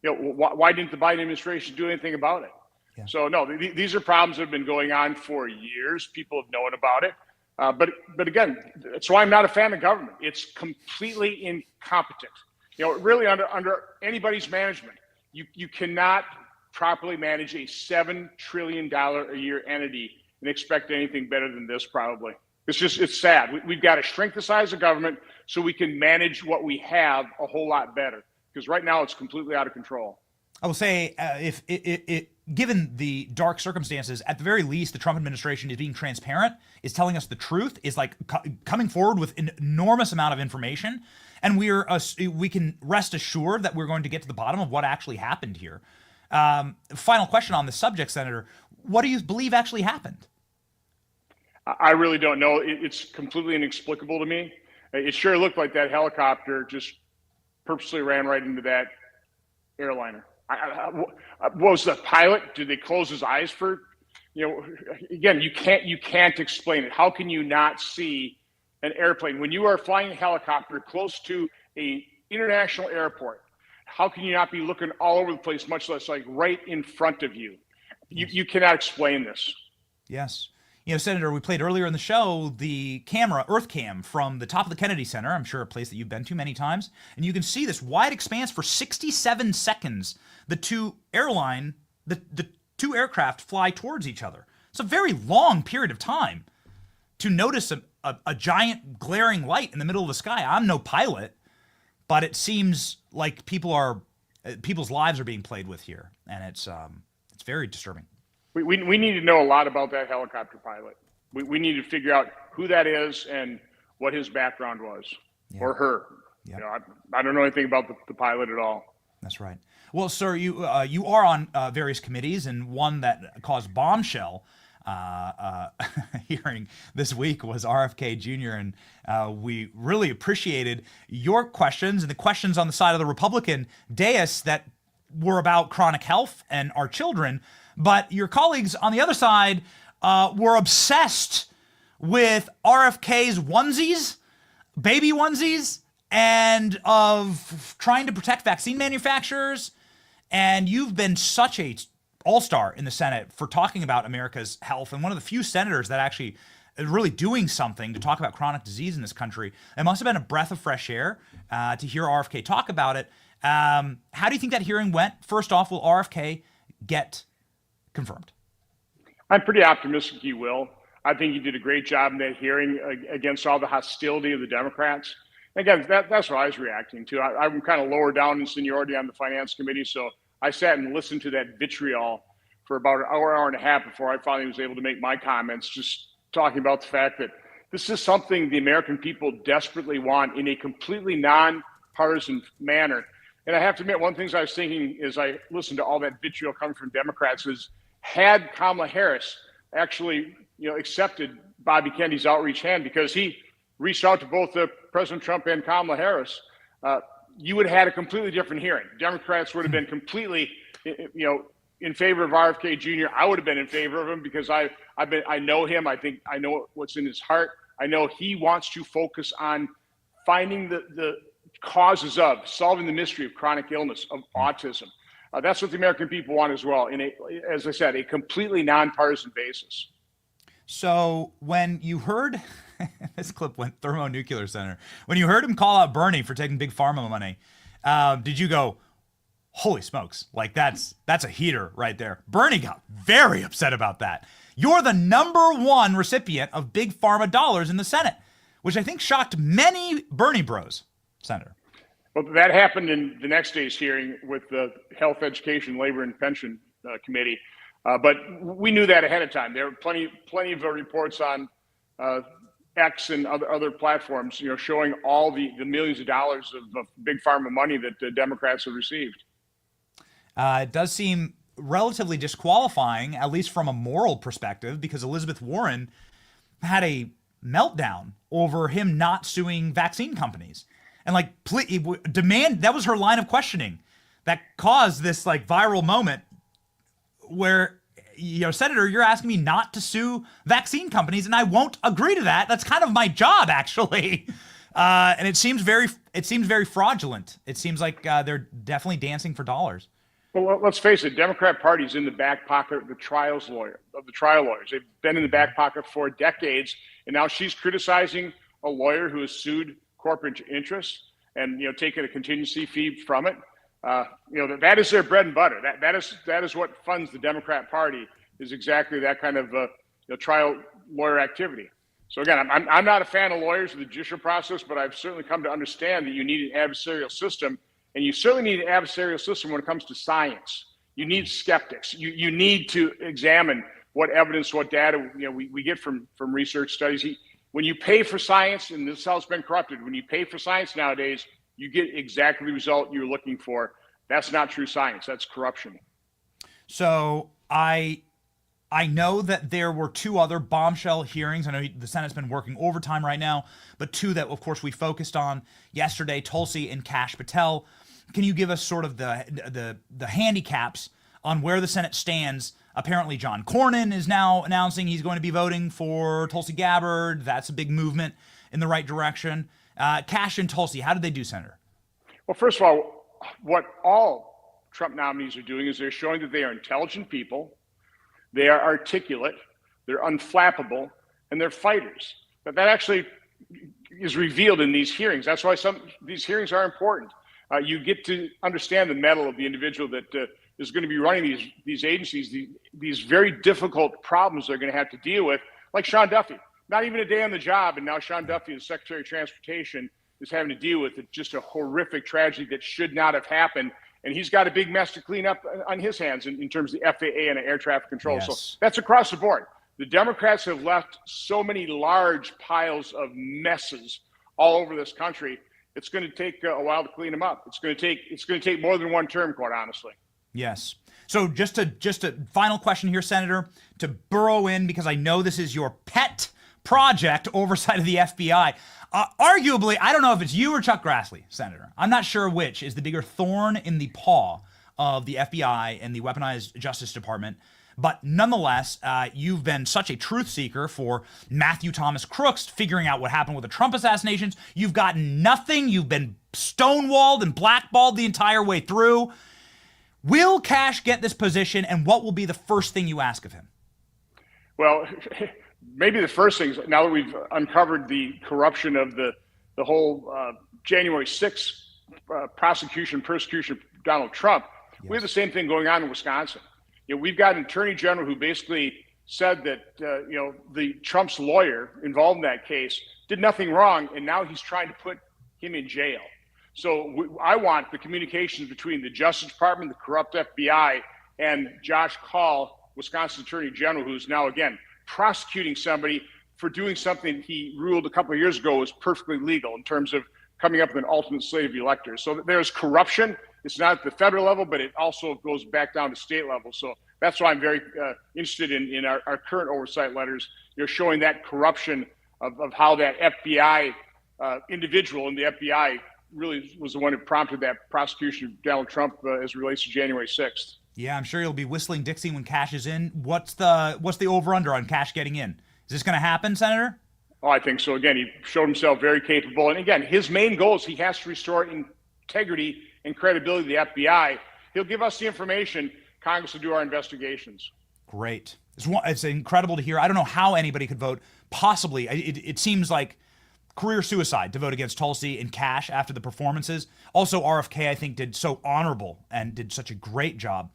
You know, why didn't the Biden administration do anything about it? Yeah. So no, these are problems that have been going on for years. People have known about it. But again, that's why I'm not a fan of government. It's completely incompetent. You know, really under anybody's management, you cannot properly manage a $7 trillion a year entity and expect anything better than this, probably. It's sad. We've got to shrink the size of government so we can manage what we have a whole lot better. Because right now it's completely out of control. I will say, if given the dark circumstances, at the very least, the Trump administration is being transparent, is telling us the truth, is like coming forward with an enormous amount of information, and we can rest assured that we're going to get to the bottom of what actually happened here. Final question on this subject, Senator: what do you believe actually happened? I really don't know. It's completely inexplicable to me. It sure looked like that helicopter just purposely ran right into that airliner. What was the pilot? Did they close his eyes for? Again, you can't explain it. How can you not see an airplane when you are flying a helicopter close to a international airport? How can you not be looking all over the place, much less like right in front of you? You cannot explain this. Yes. Senator, we played earlier in the show the camera, Earth Cam, from the top of the Kennedy Center. I'm sure a place that you've been to many times. And you can see this wide expanse for 67 seconds. The two aircraft fly towards each other. It's a very long period of time to notice a giant glaring light in the middle of the sky. I'm no pilot, but it seems like people's lives are being played with here, and it's very disturbing. We need to know a lot about that helicopter pilot. We need to figure out who that is and what his background was, or her. Yeah. I don't know anything about the pilot at all. That's right. Well, sir, you are on various committees, and one that caused bombshell hearing this week was RFK Jr., and we really appreciated your questions and the questions on the side of the Republican dais that were about chronic health and our children. But your colleagues on the other side were obsessed with RFK's onesies, baby onesies, and of trying to protect vaccine manufacturers. And you've been such a all-star in the Senate for talking about America's health, and one of the few senators that actually is really doing something to talk about chronic disease in this country. It must have been a breath of fresh air to hear RFK talk about it. How do you think that hearing went? First off, will RFK get confirmed? I'm pretty optimistic he will. I think he did a great job in that hearing against all the hostility of the Democrats. Again, that's what I was reacting to. I'm kind of lower down in seniority on the Finance Committee, so I sat and listened to that vitriol for about an hour and a half before I finally was able to make my comments, just talking about the fact that this is something the American people desperately want in a completely nonpartisan manner. And I have to admit, one of the things I was thinking as I listened to all that vitriol coming from Democrats is, had Kamala Harris actually, accepted Bobby Kennedy's outreach hand, because he reached out to both President Trump and Kamala Harris, you would have had a completely different hearing. Democrats would have been completely, in favor of RFK Jr. I would have been in favor of him because I know him. I think I know what's in his heart. I know he wants to focus on finding the causes of, solving the mystery of chronic illness, of autism. That's what the American people want as well, in as I said, a completely nonpartisan basis. So when you heard, this clip went thermonuclear center, when you heard him call out Bernie for taking big pharma money, did you go, holy smokes, like that's a heater right there? Bernie got very upset about that. You're the #1 recipient of big pharma dollars in the Senate, which I think shocked many Bernie bros, Senator. Well, that happened in the next day's hearing with the Health, Education, Labor, and Pension Committee. But we knew that ahead of time. There were plenty of reports on X and other platforms, showing all the millions of dollars of big pharma money that the Democrats have received. It does seem relatively disqualifying, at least from a moral perspective, because Elizabeth Warren had a meltdown over him not suing vaccine companies. And that was her line of questioning that caused this viral moment where, Senator, you're asking me not to sue vaccine companies, and I won't agree to that. That's kind of my job, actually. And it seems very fraudulent. It seems like they're definitely dancing for dollars. Well, let's face it, Democrat Party's in the back pocket of the trial lawyers. They've been in the back pocket for decades, and now she's criticizing a lawyer who has sued corporate interests and taking a contingency fee from it. That is their bread and butter. That is what funds the Democrat Party, is exactly that kind of trial lawyer activity. So again, I'm not a fan of lawyers or the judicial process, but I've certainly come to understand that you need an adversarial system, and you certainly need an adversarial system when it comes to science. You need skeptics. You need to examine what evidence, what data we get from research studies. When you pay for science, and this is how it's been corrupted, when you pay for science nowadays, you get exactly the result you're looking for. That's not true science. That's corruption. So I know that there were two other bombshell hearings. I know the Senate's been working overtime right now, but two that, of course, we focused on yesterday, Tulsi and Kash Patel. can you give us sort of the handicaps on where the Senate stands? Apparently, John Cornyn is now announcing he's going to be voting for Tulsi Gabbard. That's a big movement in the right direction. Kash and Tulsi, how did they do, Senator? Well, first of all, what all Trump nominees are doing is they're showing that they are intelligent people, they are articulate, they're unflappable, and they're fighters. But that actually is revealed in these hearings. That's why these hearings are important. You get to understand the mettle of the individual that is going to be running these agencies, these very difficult problems they're going to have to deal with, like Sean Duffy. Not even a day on the job, and now Sean Duffy, the Secretary of Transportation, is having to deal with it. Just a horrific tragedy that should not have happened. And he's got a big mess to clean up on his hands in terms of the FAA and air traffic control. Yes. So that's across the board. The Democrats have left so many large piles of messes all over this country. It's going to take a while to clean them up. It's going to take more than one term, quite honestly. Yes. So just a final question here, Senator, to burrow in, because I know this is your pet project, oversight of the FBI. Arguably, I don't know if it's you or Chuck Grassley, Senator. I'm not sure which is the bigger thorn in the paw of the FBI and the weaponized Justice Department. But nonetheless, you've been such a truth seeker for Matthew Thomas Crooks figuring out what happened with the Trump assassinations. You've gotten nothing. You've been stonewalled and blackballed the entire way through. Will Kash get this position, and what will be the first thing you ask of him? Well, maybe the first thing is, now that we've uncovered the corruption of the whole January 6th persecution of Donald Trump, we have the same thing going on in Wisconsin. We've got an attorney general who basically said that the Trump's lawyer involved in that case did nothing wrong, and now he's trying to put him in jail. So I want the communications between the Justice Department, the corrupt FBI, and Josh Kaul, Wisconsin Attorney General, who's now, again, prosecuting somebody for doing something he ruled a couple of years ago was perfectly legal in terms of coming up with an alternate slate of electors. So there's corruption. It's not at the federal level, but it also goes back down to state level. So that's why I'm very interested in our current oversight letters, showing that corruption of how that FBI individual in the FBI really was the one who prompted that prosecution of Donald Trump as it relates to January 6th. Yeah, I'm sure you'll be whistling Dixie when Kash is in. What's the over-under on Kash getting in? Is this going to happen, Senator? Oh, I think so. Again, he showed himself very capable. And again, his main goal is he has to restore integrity and credibility of the FBI. He'll give us the information. Congress will do our investigations. Great. It's incredible to hear. I don't know how anybody could vote. Possibly. It seems like career suicide to vote against Tulsi and Kash after the performances. Also, RFK, I think, did so honorable and did such a great job.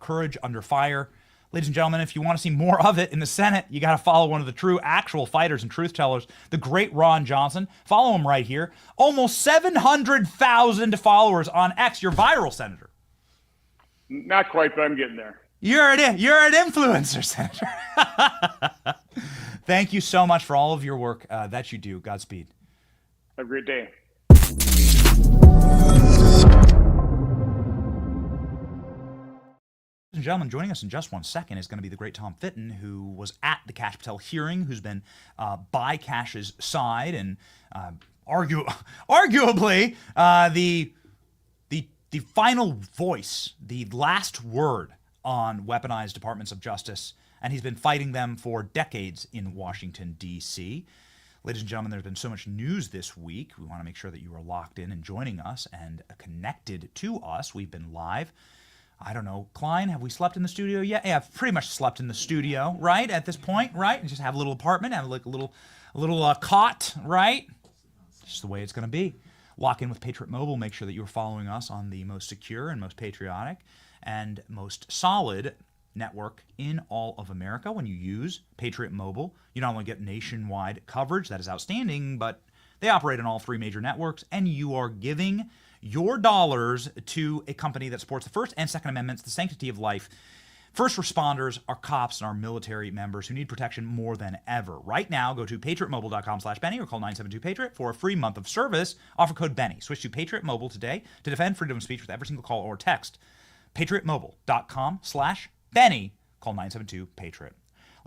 Courage under fire. Ladies and gentlemen, if you want to see more of it in the Senate, you got to follow one of the true actual fighters and truth tellers, the great Ron Johnson. Follow him right here. Almost 700,000 followers on X. You're viral, Senator. Not quite, but I'm getting there. You're an influencer, Senator. Thank you so much for all of your work that you do. Godspeed. Have a great day. Ladies and gentlemen, joining us in just 1 second is going to be the great Tom Fitton, who was at the Kash Patel hearing, who's been by Kash's side and arguably the final voice, the last word on weaponized departments of justice, and he's been fighting them for decades in Washington, D.C. Ladies and gentlemen, there's been so much news this week. We want to make sure that you are locked in and joining us and connected to us. We've been live. I don't know, Klein, have we slept in the studio yet? Yeah, I've pretty much slept in the studio, right, at this point, right? And just have a little apartment, have like a little cot, right? Just the way it's going to be. Lock in with Patriot Mobile. Make sure that you're following us on the most secure and most patriotic and most solid network in all of America. When you use Patriot Mobile, you not only get nationwide coverage, that is outstanding, but they operate on all three major networks, and you are giving your dollars to a company that supports the First and Second Amendments, the sanctity of life, first responders, our cops, and our military members who need protection more than ever. Right now, go to patriotmobile.com/Benny or call 972-PATRIOT for a free month of service. Offer code Benny. Switch to Patriot Mobile today to defend freedom of speech with every single call or text. patriotmobile.com/Benny. Call 972-PATRIOT.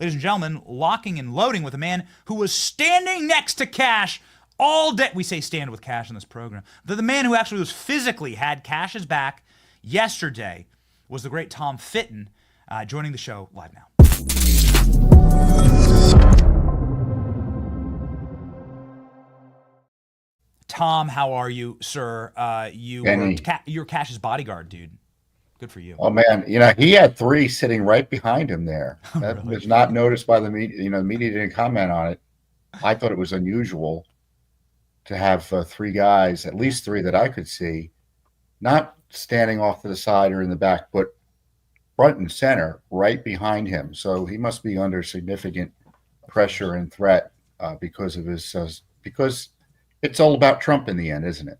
Ladies and gentlemen, locking and loading with a man who was standing next to Kash all day. We say stand with Cash in this program. The man who actually was physically had Cash's back yesterday was the great Tom Fitton, joining the show live now. Tom, how are you, sir? You're Cash's bodyguard, dude. Good for you. Oh man, he had 3 sitting right behind him there. That was not noticed by the media. The media didn't comment on it. I thought it was unusual to have 3 guys, at least 3 that I could see, not standing off to the side or in the back, but front and center, right behind him. So he must be under significant pressure and threat because of his because it's all about Trump in the end, isn't it?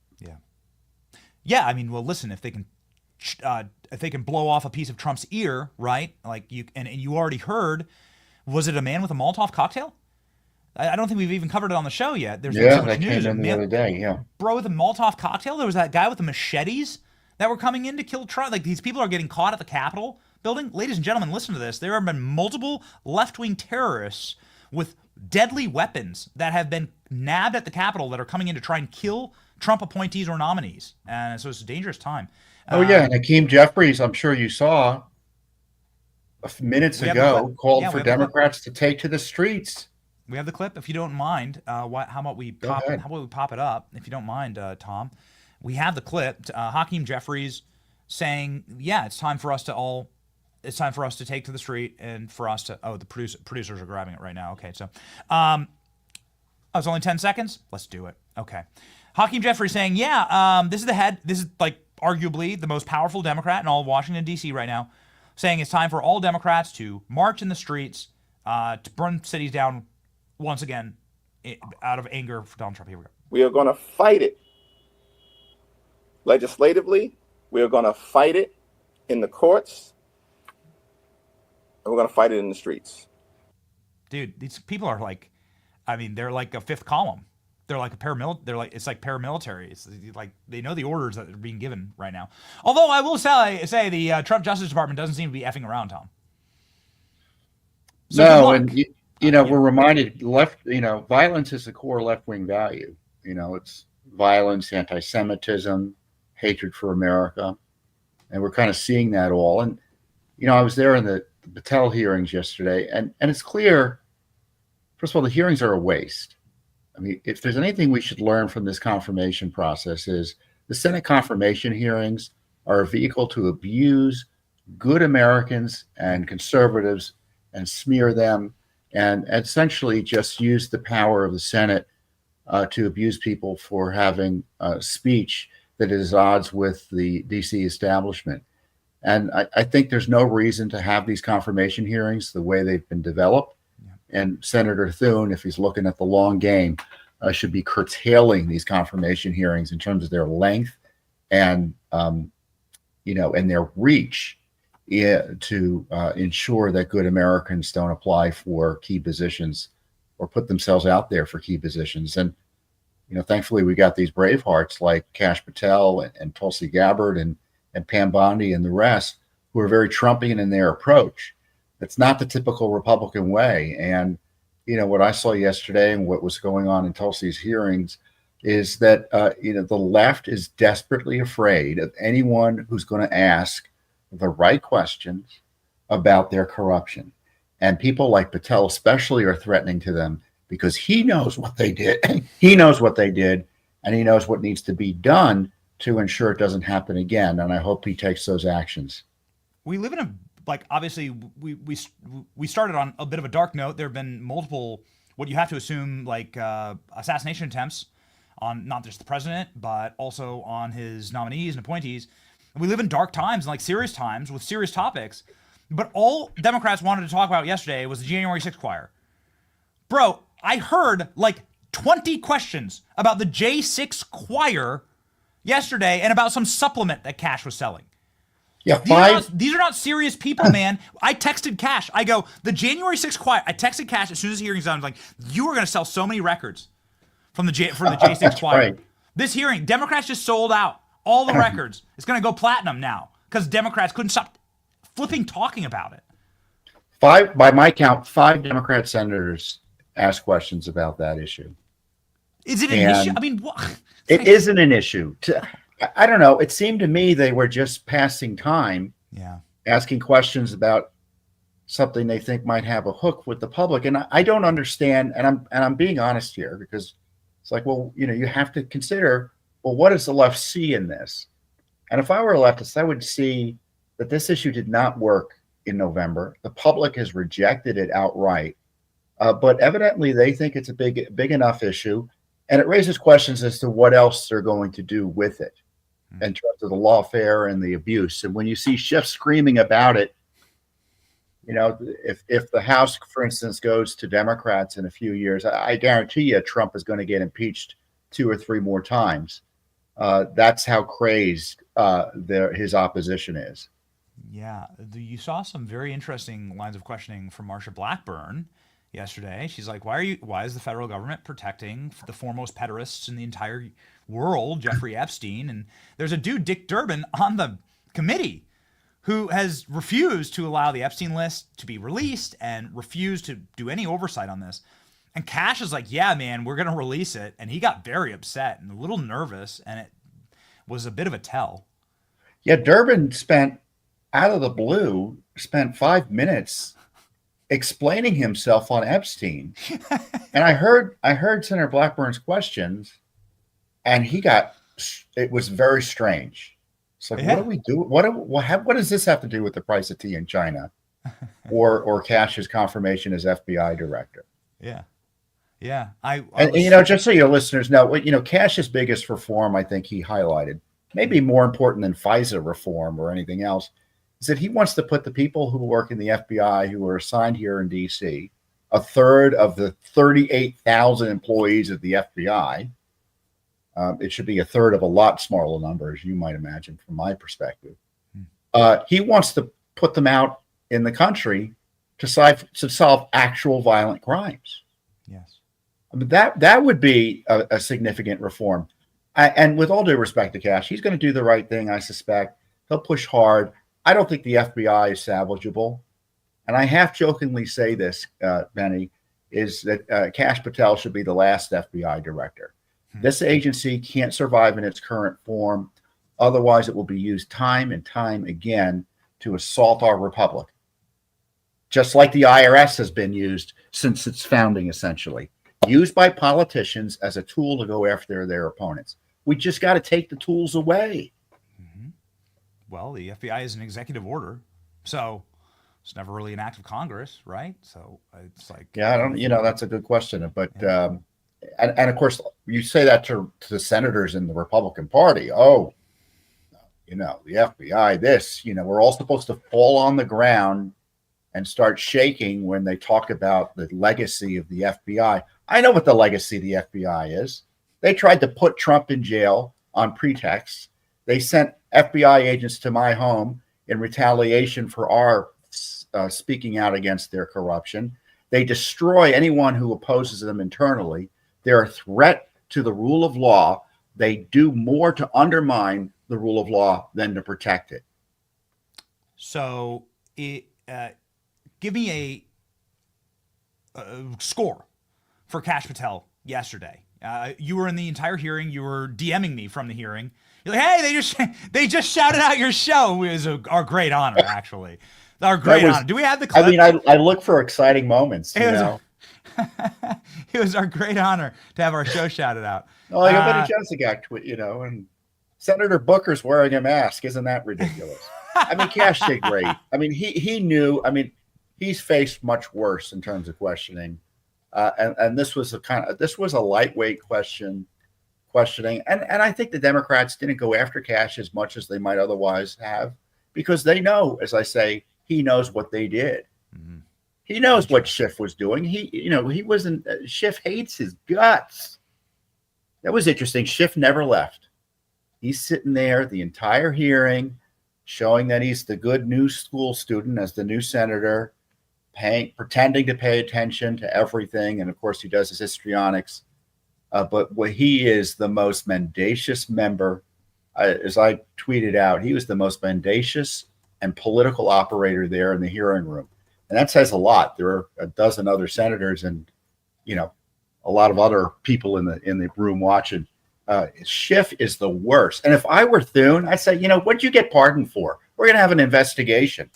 Yeah. I mean, well, listen, if they can blow off a piece of Trump's ear, right? Like you already heard, was it a man with a Molotov cocktail? I don't think we've even covered it on the show yet. There's been so much news. Came in the other day. Yeah, bro, with a Molotov cocktail. There was that guy with the machetes that were coming in to kill Trump. Like these people are getting caught at the Capitol building. Ladies and gentlemen, listen to this. There have been multiple left-wing terrorists with deadly weapons that have been nabbed at the Capitol that are coming in to try and kill Trump appointees or nominees. And so it's a dangerous time. Oh, yeah. And Hakeem Jeffries, I'm sure you saw minutes ago, called for Democrats to take to the streets. We have the clip. If you don't mind, how about we pop it up? If you don't mind, Tom, we have the clip. Hakeem Jeffries saying, "Yeah, it's time for us to take to the street and for us to." Oh, the producers are grabbing it right now. Okay, so, it's only 10 seconds. Let's do it. Okay, Hakeem Jeffries saying, "Yeah, this is the head. This is like arguably the most powerful Democrat in all of Washington D.C. right now, saying it's time for all Democrats to march in the streets to burn cities down." Once again, out of anger for Donald Trump. Here we go. We are going to fight it legislatively. We are going to fight it in the courts. And we're going to fight it in the streets. Dude, these people are like, they're like a fifth column. They're like it's like paramilitary. It's like they know the orders that are being given right now. Although I will say the Trump Justice Department doesn't seem to be effing around, Tom. So no, and we're reminded violence is the core left-wing value. It's violence, anti-Semitism, hatred for America. And we're kind of seeing that all. And, I was there in the Patel hearings yesterday, and it's clear, first of all, the hearings are a waste. If there's anything we should learn from this confirmation process is the Senate confirmation hearings are a vehicle to abuse good Americans and conservatives and smear them and essentially just use the power of the Senate to abuse people for having speech that is at odds with the DC establishment. And I think there's no reason to have these confirmation hearings the way they've been developed. Yeah. And Senator Thune, if he's looking at the long game, should be curtailing these confirmation hearings in terms of their length and, and their reach to ensure that good Americans don't apply for key positions or put themselves out there for key positions. And, thankfully we got these brave hearts like Kash Patel and Tulsi Gabbard and Pam Bondi and the rest who are very Trumpian in their approach. It's not the typical Republican way. And, what I saw yesterday and what was going on in Tulsi's hearings is that, the left is desperately afraid of anyone who's going to ask the right questions about their corruption. And people like Patel especially are threatening to them because he knows what they did. He knows what they did, and he knows what needs to be done to ensure it doesn't happen again. And I hope he takes those actions. We live in obviously we started on a bit of a dark note. There have been multiple, what you have to assume, assassination attempts on not just the president, but also on his nominees and appointees. We live in dark times and serious times with serious topics. But all Democrats wanted to talk about yesterday was the January 6th choir. Bro, I heard 20 questions about the J6 choir yesterday and about some supplement that Kash was selling. Yeah, these are not serious people, man. I texted Kash. I go, the January 6th choir. I texted Kash as soon as the hearing's done. I was like, you are going to sell so many records for the J6 choir. Right. This hearing, Democrats just sold out all the records. It's going to go platinum now because Democrats couldn't stop flipping talking about it. By my count, 5 Democrat senators asked questions about that issue. Is it an issue? I mean, what? It isn't an issue. I don't know. It seemed to me they were just passing time, asking questions about something they think might have a hook with the public. And I don't understand. And I'm being honest here, because it's like, well, you have to consider, well, what does the left see in this? And if I were a leftist, I would see that this issue did not work in November. The public has rejected it outright. But evidently they think it's a big enough issue. And it raises questions as to what else they're going to do with it in terms of the lawfare and the abuse. And when you see Schiff screaming about it, if the House, for instance, goes to Democrats in a few years, I guarantee you Trump is going to get impeached 2 or 3 more times. That's how crazed his opposition is. Yeah, you saw some very interesting lines of questioning from Marsha Blackburn yesterday. She's like, why is the federal government protecting the foremost pederasts in the entire world, Jeffrey Epstein? And there's a dude, Dick Durbin, on the committee who has refused to allow the Epstein list to be released and refused to do any oversight on this. And Cash is like, yeah, man, we're going to release it. And he got very upset and a little nervous, and it was a bit of a tell. Yeah, Durbin out of the blue, spent 5 minutes explaining himself on Epstein. And I heard Senator Blackburn's questions, and it was very strange. It's like, what do we do? What does this have to do with the price of tea in China, or Cash's confirmation as FBI director? Yeah. Yeah. Just so your listeners know, Cash's biggest reform, I think he highlighted, maybe more important than FISA reform or anything else, is that he wants to put the people who work in the FBI who are assigned here in D.C., a third of the 38,000 employees of the FBI. It should be a third of a lot smaller number, as you might imagine, from my perspective. He wants to put them out in the country to solve actual violent crimes. Yes. I mean, that would be a significant reform. And with all due respect to Cash, he's going to do the right thing, I suspect. He'll push hard. I don't think the FBI is salvageable. And I half-jokingly say this, Benny, is that Kash Patel should be the last FBI director. This agency can't survive in its current form. Otherwise, it will be used time and time again to assault our republic, just like the IRS has been used since its founding, essentially. Used by politicians as a tool to go after their opponents. We just got to take the tools away. Mm-hmm. Well, the FBI is an executive order, so it's never really an act of Congress, right? So it's like, yeah, I don't. That's a good question, but and of course, you say that to the senators in the Republican Party. Oh, the FBI. This, we're all supposed to fall on the ground and start shaking when they talk about the legacy of the FBI. I know what the legacy of the FBI is. They tried to put Trump in jail on pretexts. They sent FBI agents to my home in retaliation for our speaking out against their corruption. They destroy anyone who opposes them internally. They're a threat to the rule of law. They do more to undermine the rule of law than to protect it. So give me a score for Kash Patel yesterday. You were in the entire hearing. You were DMing me from the hearing. You're like, hey, they just shouted out your show. It was our great honor, actually. Our great honor. Do we have the clip? I mean, I look for exciting moments, It was our great honor to have our show shouted out. Oh, I bet he Jessica, and Senator Booker's wearing a mask. Isn't that ridiculous? I mean, Kash did great. I mean, he knew. I mean, he's faced much worse in terms of questioning, and this was a lightweight questioning, and I think the Democrats didn't go after Kash as much as they might otherwise have, because they know, as I say, he knows what they did. Mm-hmm. He knows what Schiff was doing. He wasn't. Schiff hates his guts. That was interesting. Schiff never left. He's sitting there the entire hearing, showing that he's the good new school student as the new senator, pretending to pay attention to everything. And of course, he does his histrionics. But he is the most mendacious member. As I tweeted out, he was the most mendacious and political operator there in the hearing room. And that says a lot. There are a dozen other senators and, a a lot of other people in the room watching. Schiff is the worst. And if I were Thune, I'd say, what'd you get pardoned for? We're going to have an investigation.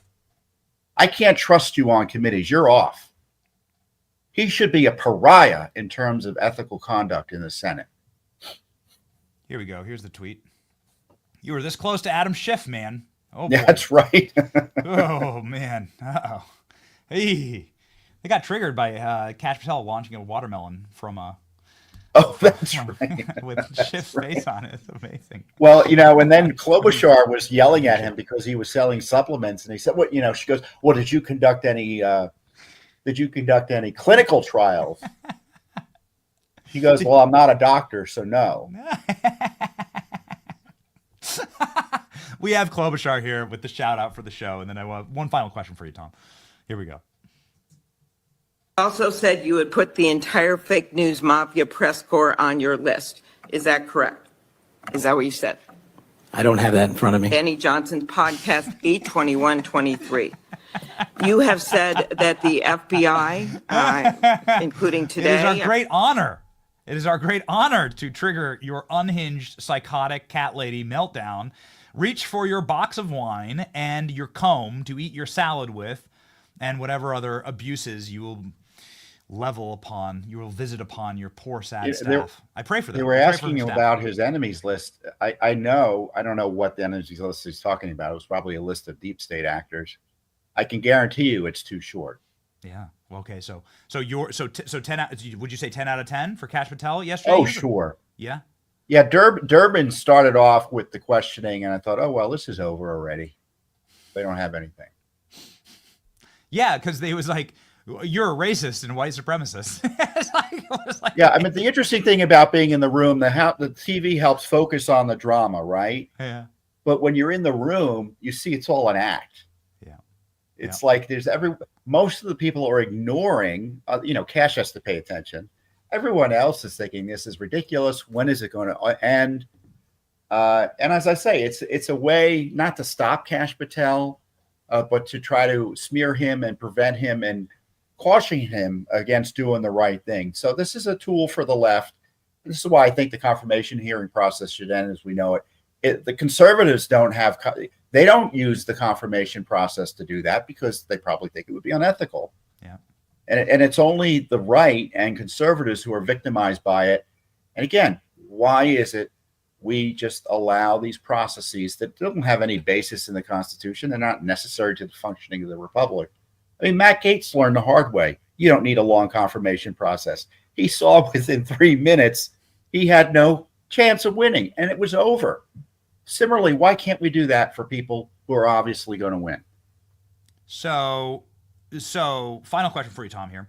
I can't trust you on committees. You're off. He should be a pariah in terms of ethical conduct in the Senate. Here we go. Here's the tweet. You were this close to Adam Schiff, man. Oh, yeah, boy. That's right. Oh, man. Uh-oh. Hey. They got triggered by Kash Patel launching a watermelon from a... Oh, that's right. With Schiff's face on it. It's amazing. Well, and then Klobuchar was yelling at him because he was selling supplements, and he said, "What?" She goes, "Well, did you conduct any clinical trials?" He goes, "Well, I'm not a doctor, so no." We have Klobuchar here with the shout out for the show, and then I want one final question for you, Tom. Here we go. Also said you would put the entire fake news mafia press corps on your list. Is that correct? Is that what you said? I don't have that in front of me. Danny Johnson's podcast 8/21/23. You have said that the FBI, including today... It is our great honor. It is our great honor to trigger your unhinged, psychotic cat lady meltdown. Reach for your box of wine and your comb to eat your salad with, and whatever other abuses you will visit upon your poor, sad staff. I pray for them. They were asking him about his enemies list. I don't know what the enemies list he's talking about. It was probably a list of deep state actors. I can guarantee you it's too short. Yeah. Well, okay. So 10 would you say 10 out of 10 for Kash Patel yesterday? Oh, sure. Yeah. Yeah. Durbin started off with the questioning, and I thought, oh, well, this is over already. They don't have anything. Yeah, because they was like, you're a racist and white supremacist. Yeah, I mean, the interesting thing about being in the room, the TV helps focus on the drama, right? Yeah. But when you're in the room, you see it's all an act. Yeah. It's like most of the people are ignoring, Kash has to pay attention. Everyone else is thinking this is ridiculous. When is it going to end? And as I say, it's a way not to stop Kash Patel, but to try to smear him and prevent him and caution him against doing the right thing. So this is a tool for the left. This is why I think the confirmation hearing process should end as we know it. The conservatives don't use the confirmation process to do that because they probably think it would be unethical. Yeah. And it's only the right and conservatives who are victimized by it. And again, why is it we just allow these processes that don't have any basis in the Constitution? They're not necessary to the functioning of the republic. I mean, Matt Gaetz learned the hard way. You don't need a long confirmation process. He saw within 3 minutes he had no chance of winning, and it was over. Similarly, why can't we do that for people who are obviously going to win? So final question for you, Tom, here.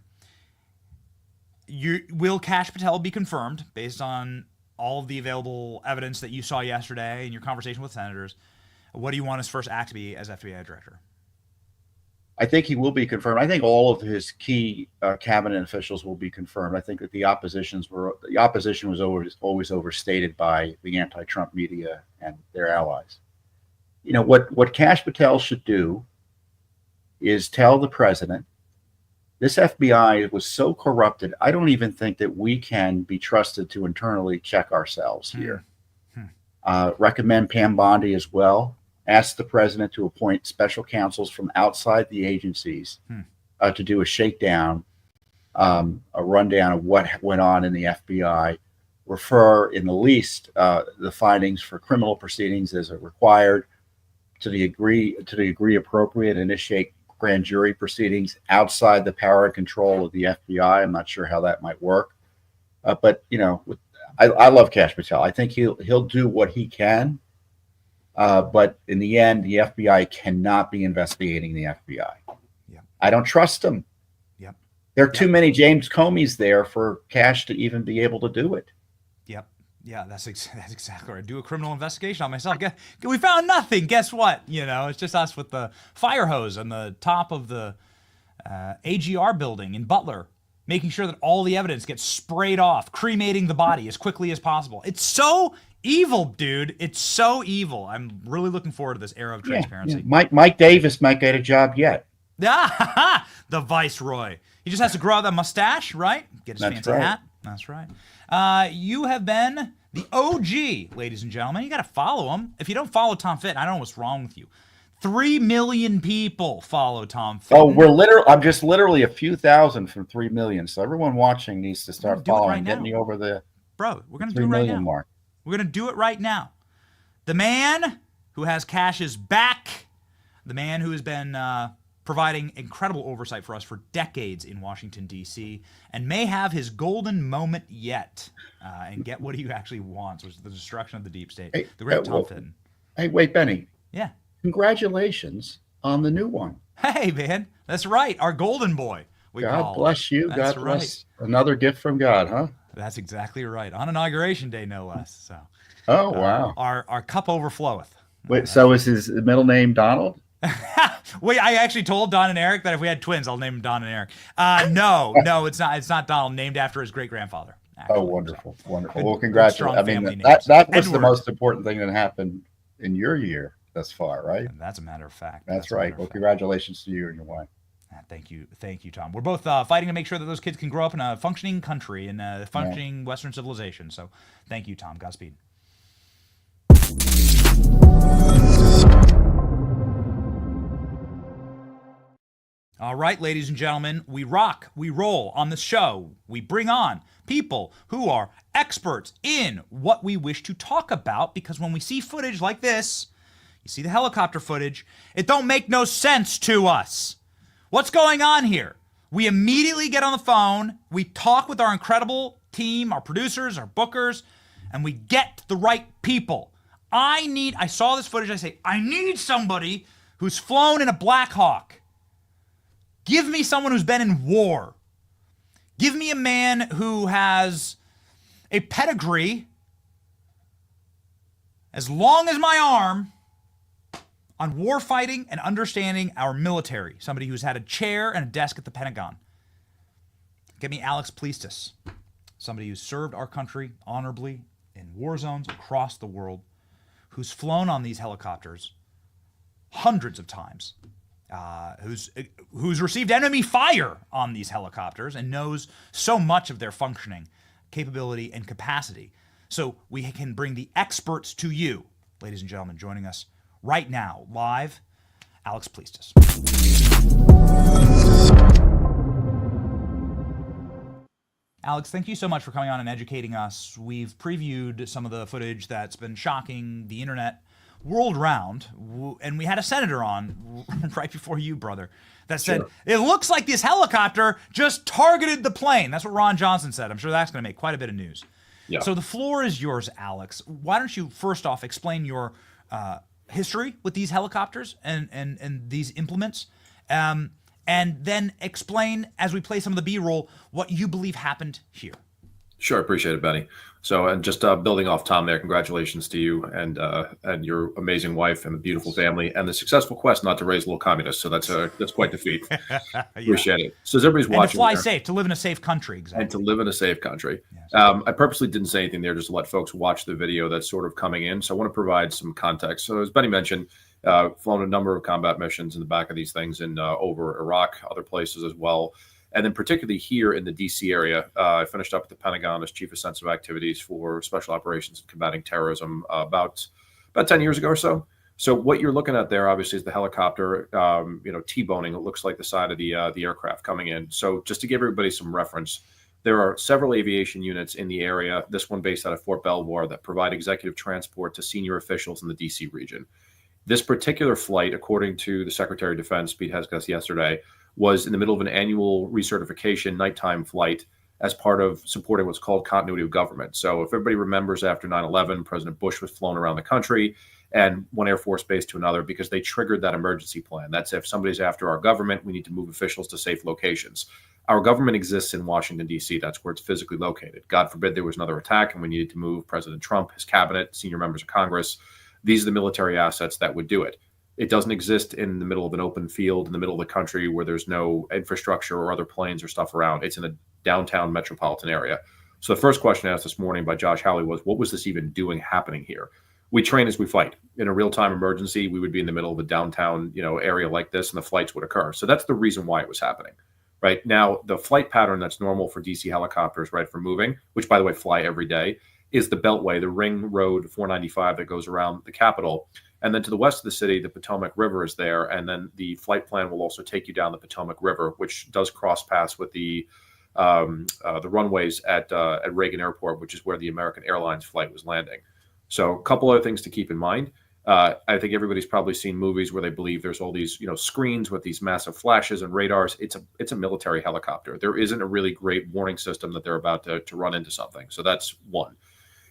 Will Kash Patel be confirmed based on all of the available evidence that you saw yesterday in your conversation with senators? What do you want his first act to be as FBI director? I think he will be confirmed. I think all of his key cabinet officials will be confirmed. I think that the opposition was always overstated by the anti-Trump media and their allies. What Kash Patel should do is tell the president, this FBI was so corrupted, I don't even think that we can be trusted to internally check ourselves here. Recommend Pam Bondi as well. Ask the president to appoint special counsels from outside the agencies to do a shakedown, a rundown of what went on in the FBI. Refer in the least the findings for criminal proceedings as required, to the degree appropriate, initiate grand jury proceedings outside the power and control of the FBI. I'm not sure how that might work, but I love Kash Patel. I think he'll do what he can. But in the end, the FBI cannot be investigating the FBI. Yeah. I don't trust them. Yep. There are too many James Comeys there for Kash to even be able to do it. Yep. Yeah, that's exactly right. Do a criminal investigation on myself. We found nothing. Guess what? It's just us with the fire hose on the top of the AGR building in Butler, making sure that all the evidence gets sprayed off, cremating the body as quickly as possible. It's so evil, dude. It's so evil. I'm really looking forward to this era of transparency. Yeah. Mike Davis might get a job yet. The viceroy. He just has to grow out that mustache, right? Get his fancy hat. That's right. You have been the OG, ladies and gentlemen. You got to follow him. If you don't follow Tom Fitton, I don't know what's wrong with you. 3 million people follow Tom Fitton. Oh, I'm just literally a few thousand from 3 million. So everyone watching needs to start following, get me over the Bro, we're going to do it right now. Mark. We're going to do it right now. The man who has Cash's back, the man who has been providing incredible oversight for us for decades in Washington, D.C., and may have his golden moment yet and get what he actually wants, which is the destruction of the deep state. Hey, the great Tom Fitton. Hey, wait, Benny. Yeah. Congratulations on the new one. Hey, man. That's right. Our golden boy. God bless you. That's God bless. Right. Another gift from God, huh? That's exactly right. On Inauguration Day, no less. So. Oh, wow. Our cup overfloweth. Wait, so is his middle name Donald? Wait, I actually told Don and Eric that if we had twins, I'll name them Don and Eric. No, it's not. It's not Donald. Named after his great grandfather. Oh, wonderful, wonderful. Well, congratulations. I mean, that was the most important thing that happened in your year thus far, right? And that's a matter of fact. That's right. Well, congratulations to you and your wife. Thank you, Tom. We're both fighting to make sure that those kids can grow up in a functioning country and a functioning Western civilization. So, thank you, Tom. Godspeed. All right, ladies and gentlemen, we rock, we roll on the show. We bring on people who are experts in what we wish to talk about, because when we see footage like this, you see the helicopter footage, it don't make no sense to us. What's going on here? We immediately get on the phone, we talk with our incredible team, our producers, our bookers, and we get the right people. I saw this footage, I say, I need somebody who's flown in a Black Hawk. Give me someone who's been in war. Give me a man who has a pedigree as long as my arm on war fighting and understanding our military. Somebody who's had a chair and a desk at the Pentagon. Get me Alex Pleistus. Somebody who's served our country honorably in war zones across the world, who's flown on these helicopters hundreds of times. Who's received enemy fire on these helicopters and knows so much of their functioning, capability, and capacity. So we can bring the experts to you, ladies and gentlemen. Joining us right now, live, Alex Pleistus. Alex, thank you so much for coming on and educating us. We've previewed some of the footage that's been shocking the internet world round, and we had a senator on right before you, brother, that said, It looks like this helicopter just targeted the plane. That's what Ron Johnson said. I'm sure that's going to make quite a bit of news. Yeah. So the floor is yours, Alex. Why don't you first off explain your history with these helicopters and these implements, and then explain, as we play some of the B-roll, what you believe happened here. Sure, appreciate it, Benny. So, and just building off Tom there, congratulations to you and your amazing wife and the beautiful family and the successful quest not to raise little communists. So that's quite the feat. Appreciate it. So as everybody's watching, and to fly safe, to live in a safe country, exactly. And to live in a safe country. Yes. I purposely didn't say anything there just to let folks watch the video that's sort of coming in. So I want to provide some context. So as Benny mentioned, flown a number of combat missions in the back of these things in over Iraq, other places as well. And then particularly here in the D.C. area, I finished up at the Pentagon as Chief of Sensitive Activities for Special Operations and Combating Terrorism about 10 years ago or so. So what you're looking at there, obviously, is the helicopter, T-boning. It looks like the side of the aircraft coming in. So just to give everybody some reference, there are several aviation units in the area, this one based out of Fort Belvoir, that provide executive transport to senior officials in the D.C. region. This particular flight, according to the Secretary of Defense, Pete Hegseth, yesterday, was in the middle of an annual recertification nighttime flight as part of supporting what's called continuity of government. So if everybody remembers, after 9/11, President Bush was flown around the country and one Air Force base to another because they triggered that emergency plan. That's if somebody's after our government, we need to move officials to safe locations. Our government exists in Washington, D.C. That's where it's physically located. God forbid there was another attack and we needed to move President Trump, his cabinet, senior members of Congress. These are the military assets that would do it. It doesn't exist in the middle of an open field in the middle of the country where there's no infrastructure or other planes or stuff around. It's in a downtown metropolitan area. So the first question asked this morning by Josh Howley was, what was this even happening here? We train as we fight. In a real-time emergency, we would be in the middle of a downtown, area like this, and the flights would occur. So that's the reason why it was happening, right? Now, the flight pattern that's normal for DC helicopters, right, for moving, which, by the way, fly every day, is the Beltway, the Ring Road 495 that goes around the Capitol. And then to the west of the city, the Potomac River is there. And then the flight plan will also take you down the Potomac River, which does cross paths with the runways at Reagan Airport, which is where the American Airlines flight was landing. So a couple other things to keep in mind. I think everybody's probably seen movies where they believe there's all these, screens with these massive flashes and radars. It's a military helicopter. There isn't a really great warning system that they're about to run into something. So that's one.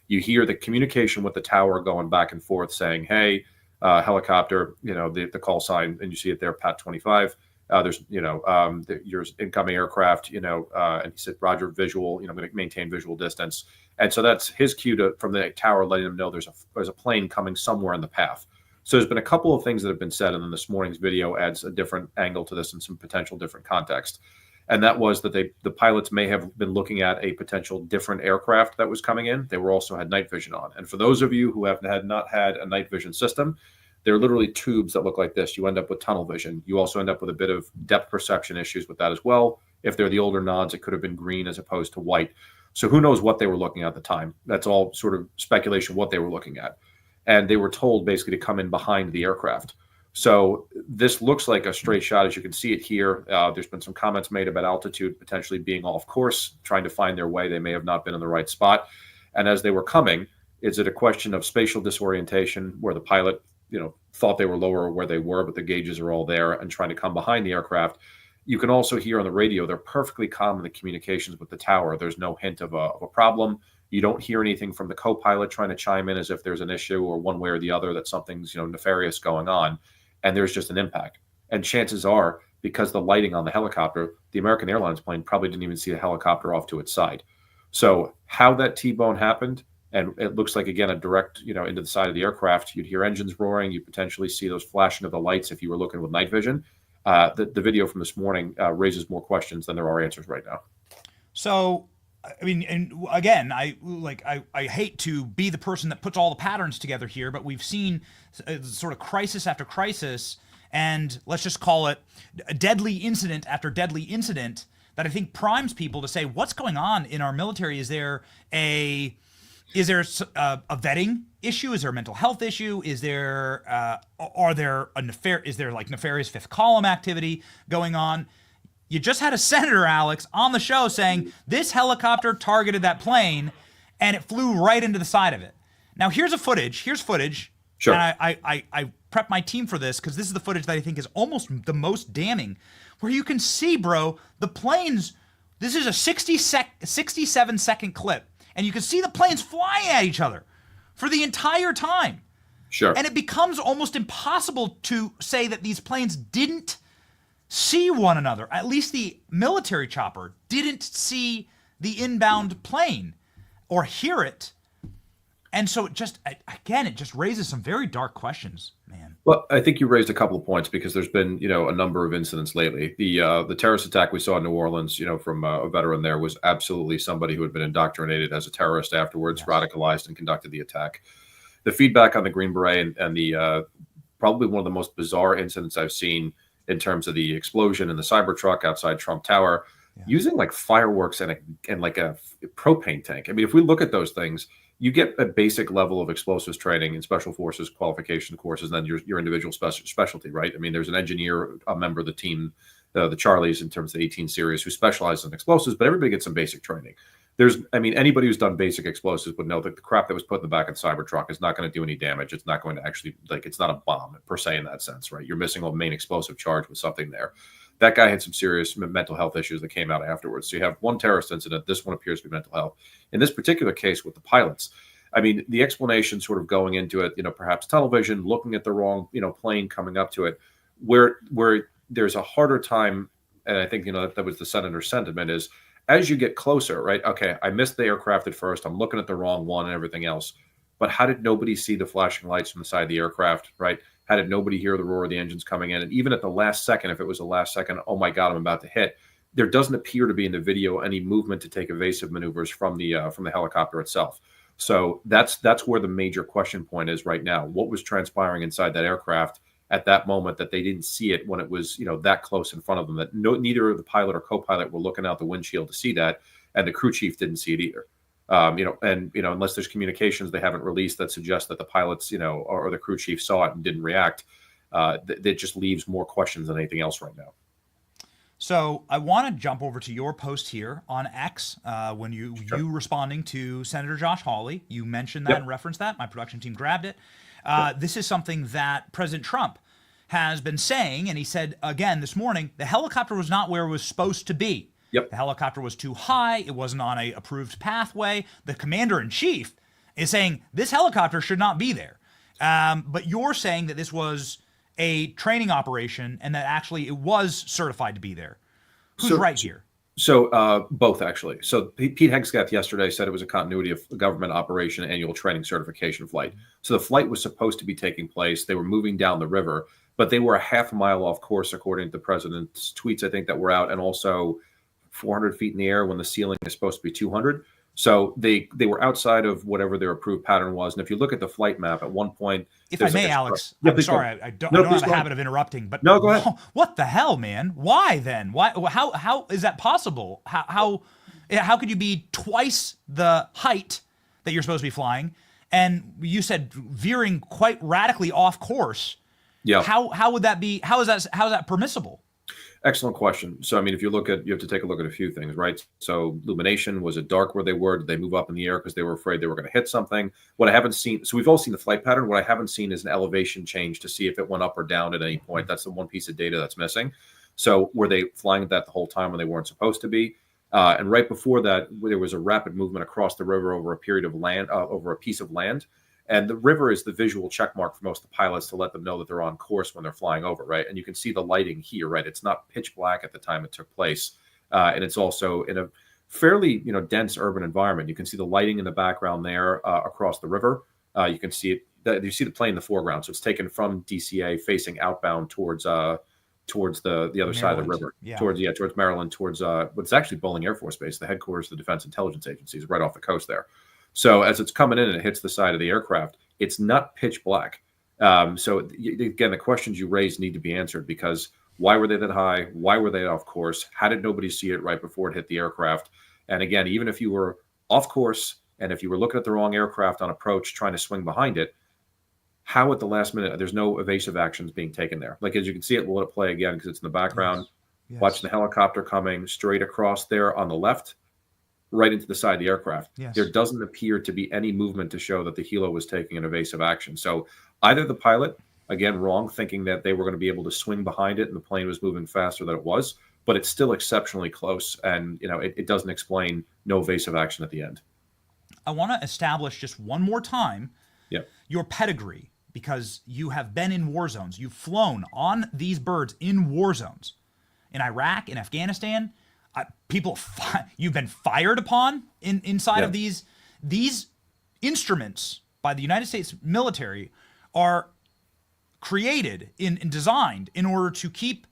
You hear the communication with the tower going back and forth saying, hey, helicopter, the call sign, and you see it there, Pat 25. There's, your incoming aircraft, and he said, Roger, visual, I'm going to maintain visual distance. And so that's his cue from the tower, letting them know there's a plane coming somewhere in the path. So there's been a couple of things that have been said, and then this morning's video adds a different angle to this and some potential different context. And that was that the pilots may have been looking at a potential different aircraft that was coming in. They also had night vision on. And for those of you who have not had a night vision system, they're literally tubes that look like this. You end up with tunnel vision. You also end up with a bit of depth perception issues with that as well. If they're the older nods, it could have been green as opposed to white. So who knows what they were looking at the time. That's all sort of speculation what they were looking at. And they were told basically to come in behind the aircraft. So this looks like a straight shot, as you can see it here. There's been some comments made about altitude potentially being off course, trying to find their way. They may have not been in the right spot. And as they were coming, is it a question of spatial disorientation where the pilot, thought they were lower where they were, but the gauges are all there, and trying to come behind the aircraft? You can also hear on the radio, they're perfectly calm in the communications with the tower. There's no hint of a problem. You don't hear anything from the co-pilot trying to chime in as if there's an issue or one way or the other that something's, nefarious going on. And there's just an impact. And chances are, because the lighting on the helicopter, the American Airlines plane probably didn't even see the helicopter off to its side. So how that T-bone happened, and it looks like, again, a direct, into the side of the aircraft, you'd hear engines roaring. You potentially see those flashing of the lights if you were looking with night vision. The video from this morning raises more questions than there are answers right now. So, I mean, and again, I hate to be the person that puts all the patterns together here, but we've seen sort of crisis after crisis, and let's just call it a deadly incident after deadly incident that I think primes people to say, what's going on in our military? Is there a vetting issue? Is there a mental health issue? Is there nefarious fifth column activity going on? You just had a senator, Alex, on the show saying this helicopter targeted that plane and it flew right into the side of it. Now here's footage. Sure. And I prepped my team for this because this is the footage that I think is almost the most damning, where you can see, bro, the planes. This is a 67-second clip. And you can see the planes flying at each other for the entire time. Sure. And it becomes almost impossible to say that these planes didn't see one another. At least the military chopper didn't see the inbound plane or hear it. And so it just raises some very dark questions, man. Well, I think you raised a couple of points because there's been, a number of incidents lately. The terrorist attack we saw in New Orleans, from a veteran there was absolutely somebody who had been indoctrinated as a terrorist afterwards, radicalized, and conducted the attack. The feedback on the Green Beret and the probably one of the most bizarre incidents I've seen in terms of the explosion in the Cybertruck outside Trump Tower, using like fireworks and like a propane tank. I mean, if we look at those things, you get a basic level of explosives training in special forces qualification courses, and then your individual specialty, right? I mean, there's an engineer, a member of the team, the Charlies in terms of the 18 series, who specializes in explosives, but everybody gets some basic training. Anybody who's done basic explosives would know that the crap that was put in the back of the Cybertruck is not going to do any damage. It's not going to actually, it's not a bomb per se in that sense, right? You're missing a main explosive charge with something there. That guy had some serious mental health issues that came out afterwards. So you have one terrorist incident. This one appears to be mental health. In this particular case with the pilots, the explanation sort of going into it, perhaps tunnel vision, looking at the wrong, plane coming up to it, where there's a harder time. And I think, that was the senator's sentiment is, as you get closer, right? Okay, I missed the aircraft at first. I'm looking at the wrong one and everything else. But how did nobody see the flashing lights from the side of the aircraft, right? How did nobody hear the roar of the engines coming in? And even at the last second, if it was the last second, oh my God, I'm about to hit. There doesn't appear to be in the video any movement to take evasive maneuvers from the helicopter itself. So that's where the major question point is right now. What was transpiring inside that aircraft at that moment that they didn't see it when it was, that close in front of them, that neither the pilot or co-pilot were looking out the windshield to see that, and the crew chief didn't see it either. Unless there's communications they haven't released that suggest that the pilots, or the crew chief saw it and didn't react, that just leaves more questions than anything else right now. So I want to jump over to your post here on X when you responding to Senator Josh Hawley. You mentioned that and referenced that. My production team grabbed it. This is something that President Trump has been saying, and he said again this morning, the helicopter was not where it was supposed to be. The helicopter was too high. It wasn't on a approved pathway. The commander-in-chief is saying this helicopter should not be there. But you're saying that this was a training operation and that actually it was certified to be there. Who's right here? So both, actually. So Pete Hegseth yesterday said it was a continuity of government operation annual training certification flight. So the flight was supposed to be taking place. They were moving down the river, but they were a half a mile off course, according to the president's tweets, I think, that were out, and also 400 feet in the air when the ceiling is supposed to be 200. So they were outside of whatever their approved pattern was. And if you look at the flight map, at one point, if I may, Alex, I'm sorry, I don't have a habit of interrupting, but no, go ahead. What the hell, man? Why then? Why? How is that possible? How could you be twice the height that you're supposed to be flying? And you said veering quite radically off course. Yeah. How would that be? How is that permissible? Excellent question. So, I mean, you have to take a look at a few things, right? So illumination, was it dark where they were? Did they move up in the air because they were afraid they were going to hit something? What I haven't seen, so we've all seen the flight pattern. What I haven't seen is an elevation change to see if it went up or down at any point. That's the one piece of data that's missing. So were they flying at that the whole time when they weren't supposed to be? And right before that, there was a rapid movement across the river over a period of land, over a piece of land. And the river is the visual check mark for most of the pilots to let them know that they're on course when they're flying over, right? And you can see the lighting here, right? It's not pitch black at the time it took place. And it's also in a fairly, dense urban environment. You can see the lighting in the background there across the river. You can see it. You see the plane in the foreground. So it's taken from DCA facing outbound towards the other side of the river, towards Maryland, towards what's actually Bolling Air Force Base, the headquarters of the Defense Intelligence Agency, is right off the coast there. So as it's coming in and it hits the side of the aircraft, it's not pitch black. So again, the questions you raised need to be answered, because why were they that high? Why were they off course? How did nobody see it right before it hit the aircraft? And again, even if you were off course and if you were looking at the wrong aircraft on approach, trying to swing behind it, how at the last minute, there's no evasive actions being taken there. Like, as you can see it, we'll let it play again because it's in the background. Yes. Watch the helicopter coming straight across there on the left, right into the side of the aircraft. Yes. There doesn't appear to be any movement to show that the helo was taking an evasive action. So either the pilot, again, wrong, thinking that they were going to be able to swing behind it and the plane was moving faster than it was, but it's still exceptionally close. And, it doesn't explain no evasive action at the end. I want to establish just one more time your pedigree, because you have been in war zones. You've flown on these birds in war zones. In Iraq, in Afghanistan, you've been fired upon inside of these instruments by the United States military are created and designed in order to keep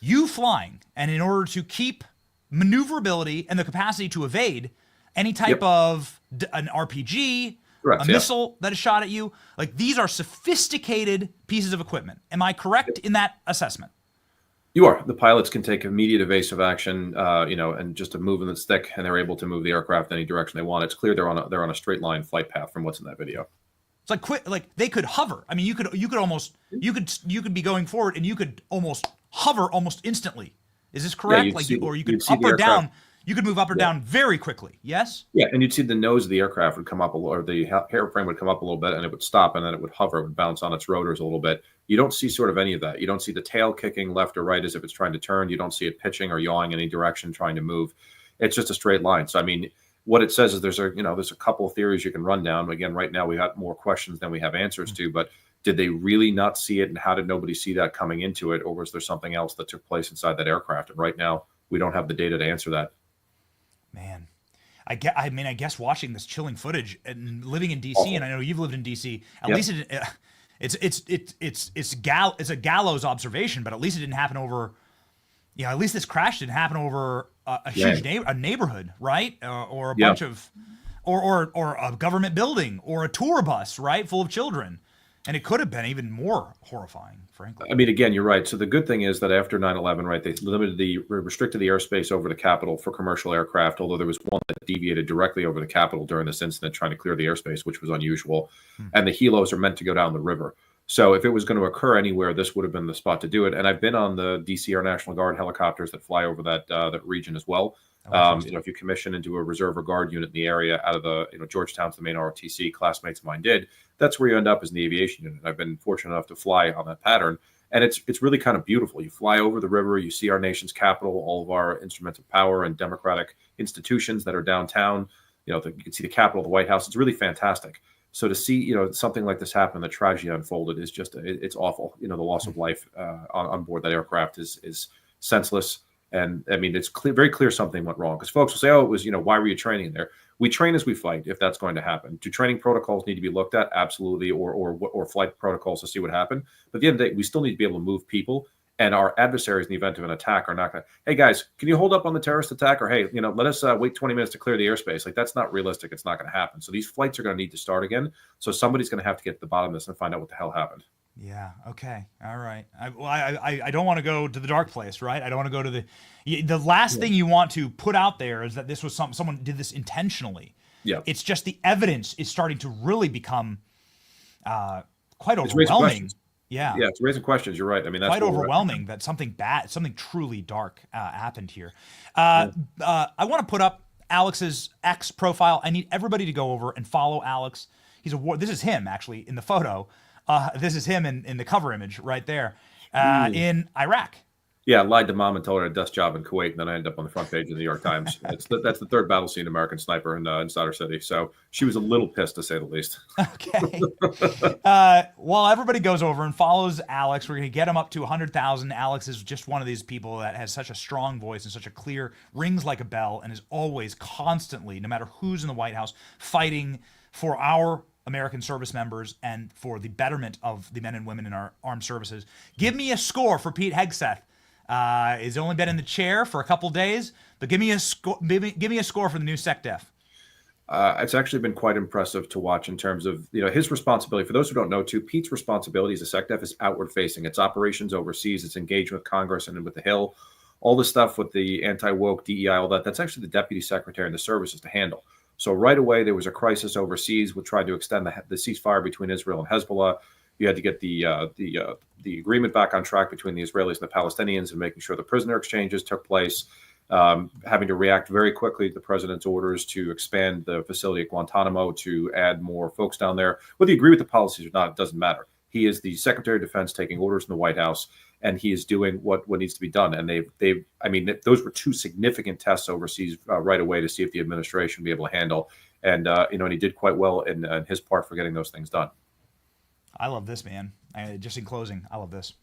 you flying and in order to keep maneuverability and the capacity to evade any type of an RPG, a missile that is shot at you. Like, these are sophisticated pieces of equipment. Am I correct in that assessment? You are. The pilots can take immediate evasive action, and just a move in the stick, and they're able to move the aircraft any direction they want. It's clear they're on a straight line flight path from what's in that video. It's like they could hover. I mean, you could be going forward and you could almost hover almost instastly. Is this correct? You could up or down. You could move up or down very quickly. Yes. Yeah, and you'd see the nose of the aircraft would come up or the airframe would come up a little bit, and it would stop, and then it would hover, it would bounce on its rotors a little bit. You don't see sort of any of that. You don't see the tail kicking left or right as if it's trying to turn. You don't see it pitching or yawing in any direction, trying to move. It's just a straight line. So, I mean, what it says is there's a couple of theories you can run down. Again, right now we got more questions than we have answers to, but did they really not see it, and how did nobody see that coming into it, or was there something else that took place inside that aircraft? And right now we don't have the data to answer that. Man, I guess watching this chilling footage and living in DC, and I know you've lived in DC, at least it's a gallows observation, but at least it didn't happen over, at least this crash didn't happen over a huge neighborhood, right? Or a bunch of, or a government building or a tour bus, right, full of children. And it could have been even more horrifying, frankly. I mean, again, you're right. So the good thing is that after 9/11, right, they restricted the airspace over the Capitol for commercial aircraft, although there was one that deviated directly over the Capitol during this incident trying to clear the airspace, which was unusual. And the helos are meant to go down the river. So if it was going to occur anywhere, this would have been the spot to do it. And I've been on the DC Air National Guard helicopters that fly over that region as well. If you commission into a reserve or guard unit in the area out of the, Georgetown's the main ROTC, classmates of mine did, that's where you end up as in the aviation unit. I've been fortunate enough to fly on that pattern. And it's really kind of beautiful. You fly over the river, you see our nation's capital, all of our instruments of power and democratic institutions that are downtown. You can see the Capitol, the White House. It's really fantastic. So to see, something like this happen, the tragedy unfolded is just, it's awful. The loss of life on board that aircraft is senseless. And I mean, it's very clear something went wrong, because folks will say, oh, it was, why were you training there? We train as we fight, if that's going to happen. Do training protocols need to be looked at? Absolutely. Or flight protocols to see what happened. But at the end of the day, we still need to be able to move people. And our adversaries in the event of an attack are not going to, hey, guys, can you hold up on the terrorist attack? Or, hey, let us wait 20 minutes to clear the airspace. Like, that's not realistic. It's not going to happen. So these flights are going to need to start again. So somebody's going to have to get to the bottom of this and find out what the hell happened. Yeah. Okay. All right. I don't want to go to the dark place, right? I don't want to go to the last thing you want to put out there is that this was someone did this intentionally. Yeah. It's just the evidence is starting to really become quite overwhelming. Yeah. Yeah. It's raising questions. You're right. I mean, that's quite overwhelming that something bad, something truly dark happened here. I want to put up Alex's X profile. I need everybody to go over and follow Alex. This is him actually in the photo. This is him in the cover image right there in Iraq. Yeah, I lied to mom and told her a desk job in Kuwait, and then I ended up on the front page of the New York Times. That's the third battle scene, American Sniper in Insider City. So she was a little pissed, to say the least. Okay. While everybody goes over and follows Alex, we're going to get him up to 100,000. Alex is just one of these people that has such a strong voice and such a clear, rings like a bell, and is always constantly, no matter who's in the White House, fighting for our American service members and for the betterment of the men and women in our armed services. Give me a score for Pete Hegseth. He's only been in the chair for a couple days, but give me a score. Give me a score for the new SecDef. It's actually been quite impressive to watch in terms of his responsibility. For those who don't know, too, Pete's responsibility as a SecDef is outward facing. It's operations overseas. It's engagement with Congress and with the Hill. All the stuff with the anti-woke, DEI, all that. That's actually the deputy secretary and the services to handle. So right away, there was a crisis overseas. We tried to extend the ceasefire between Israel and Hezbollah. You had to get the agreement back on track between the Israelis and the Palestinians, and making sure the prisoner exchanges took place. Having to react very quickly to the president's orders to expand the facility at Guantanamo to add more folks down there. Whether you agree with the policies or not, it doesn't matter. He is the Secretary of Defense taking orders in the White House, and he is doing what needs to be done. And those were two significant tests overseas right away to see if the administration would be able to handle. And and he did quite well in his part for getting those things done. I love this, man. Just in closing, I love this.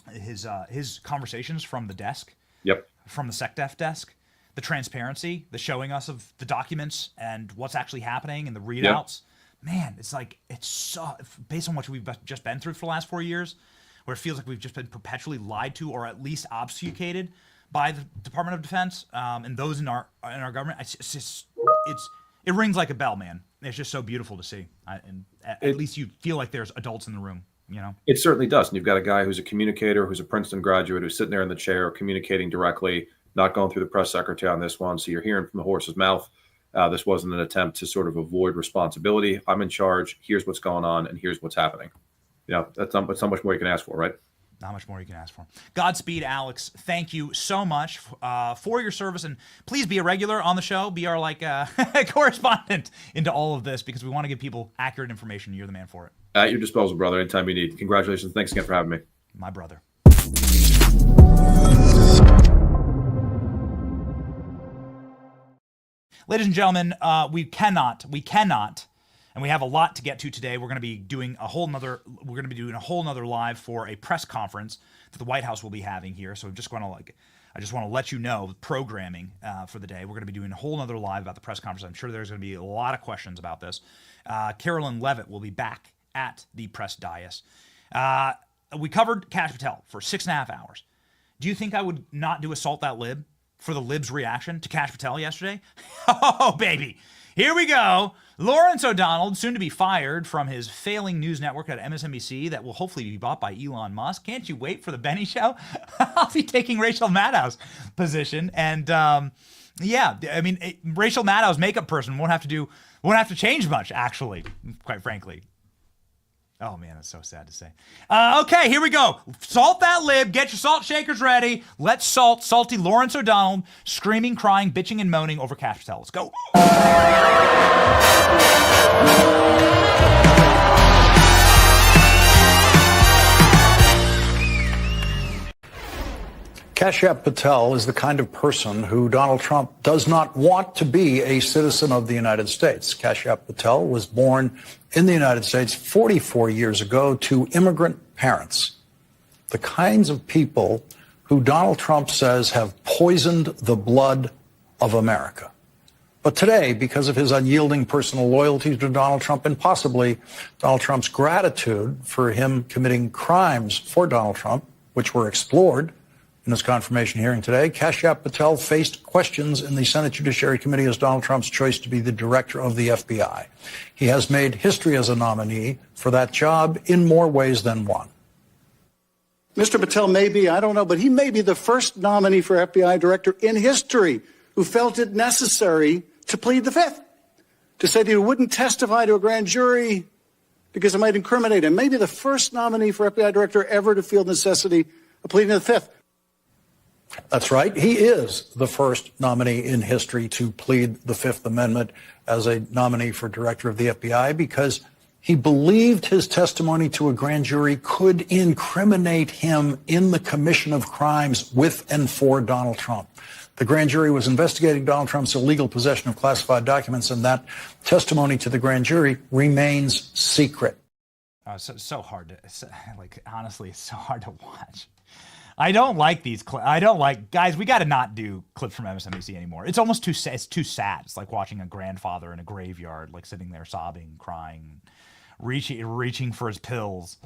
His conversations from the desk. Yep. From the SecDef desk, the transparency, the showing us of the documents and what's actually happening and the readouts. Yep. Man, it's so based on what we've just been through for the last 4 years, where it feels like we've just been perpetually lied to or at least obfuscated by the Department of Defense and those in our government. It rings like a bell, man. It's just so beautiful to see, and at least you feel like there's adults in the room. It certainly does. And you've got a guy who's a communicator, who's a Princeton graduate, who's sitting there in the chair, communicating directly, not going through the press secretary on this one. So you're hearing from the horse's mouth. This wasn't an attempt to sort of avoid responsibility. I'm in charge. Here's what's going on, and here's what's happening. That's not much more you can ask for, right? Not much more you can ask for. Godspeed, Alex. Thank you so much for your service, and please be a regular on the show. Be our correspondent into all of this, because we want to give people accurate information. You're the man for it. At your disposal, brother. Anytime you need. Congratulations. Thanks again for having me. My brother. Ladies and gentlemen, we cannot, and we have a lot to get to today. We're going to be doing a whole nother live for a press conference that the White House will be having here. So I just want to let you know the programming for the day. We're going to be doing a whole nother live about the press conference. I'm sure there's going to be a lot of questions about this. Carolyn Levitt will be back at the press dais. We covered Kash Patel for 6.5 hours. Do you think I would not do Assault That Lib for the Lib's reaction to Kash Patel yesterday? Oh, baby. Here we go. Lawrence O'Donnell, soon to be fired from his failing news network at MSNBC that will hopefully be bought by Elon Musk. Can't you wait for the Benny Show? I'll be taking Rachel Maddow's position. And yeah, I mean, Rachel Maddow's makeup person won't have to change much, actually, quite frankly. Oh, man, that's so sad to say. Okay, here we go. Salt that lib. Get your salt shakers ready. Let's salt salty Lawrence O'Donnell screaming, crying, bitching, and moaning over Kash Patel. Let's go. Kashyap Patel is the kind of person who Donald Trump does not want to be a citizen of the United States. Kashyap Patel was born in the United States 44 years ago to immigrant parents, the kinds of people who Donald Trump says have poisoned the blood of America. But today, because of his unyielding personal loyalty to Donald Trump and possibly Donald Trump's gratitude for him committing crimes for Donald Trump, which were explored in his confirmation hearing today, Kashyap Patel faced questions in the Senate Judiciary Committee as Donald Trump's choice to be the director of the FBI. He has made history as a nominee for that job in more ways than one. Mr. Patel may be, I don't know, but he may be the first nominee for FBI director in history who felt it necessary to plead the fifth, to say that he wouldn't testify to a grand jury because it might incriminate him. Maybe the first nominee for FBI director ever to feel the necessity of pleading the fifth. That's right. He is the first nominee in history to plead the Fifth Amendment as a nominee for director of the FBI because he believed his testimony to a grand jury could incriminate him in the commission of crimes with and for Donald Trump. The grand jury was investigating Donald Trump's illegal possession of classified documents, and that testimony to the grand jury remains secret. So hard to, honestly, it's so hard to watch. I don't like these clips. Guys, we got to not do clips from MSNBC anymore. It's almost too sad. It's too sad. It's like watching a grandfather in a graveyard, like sitting there sobbing, crying, reaching for his pills.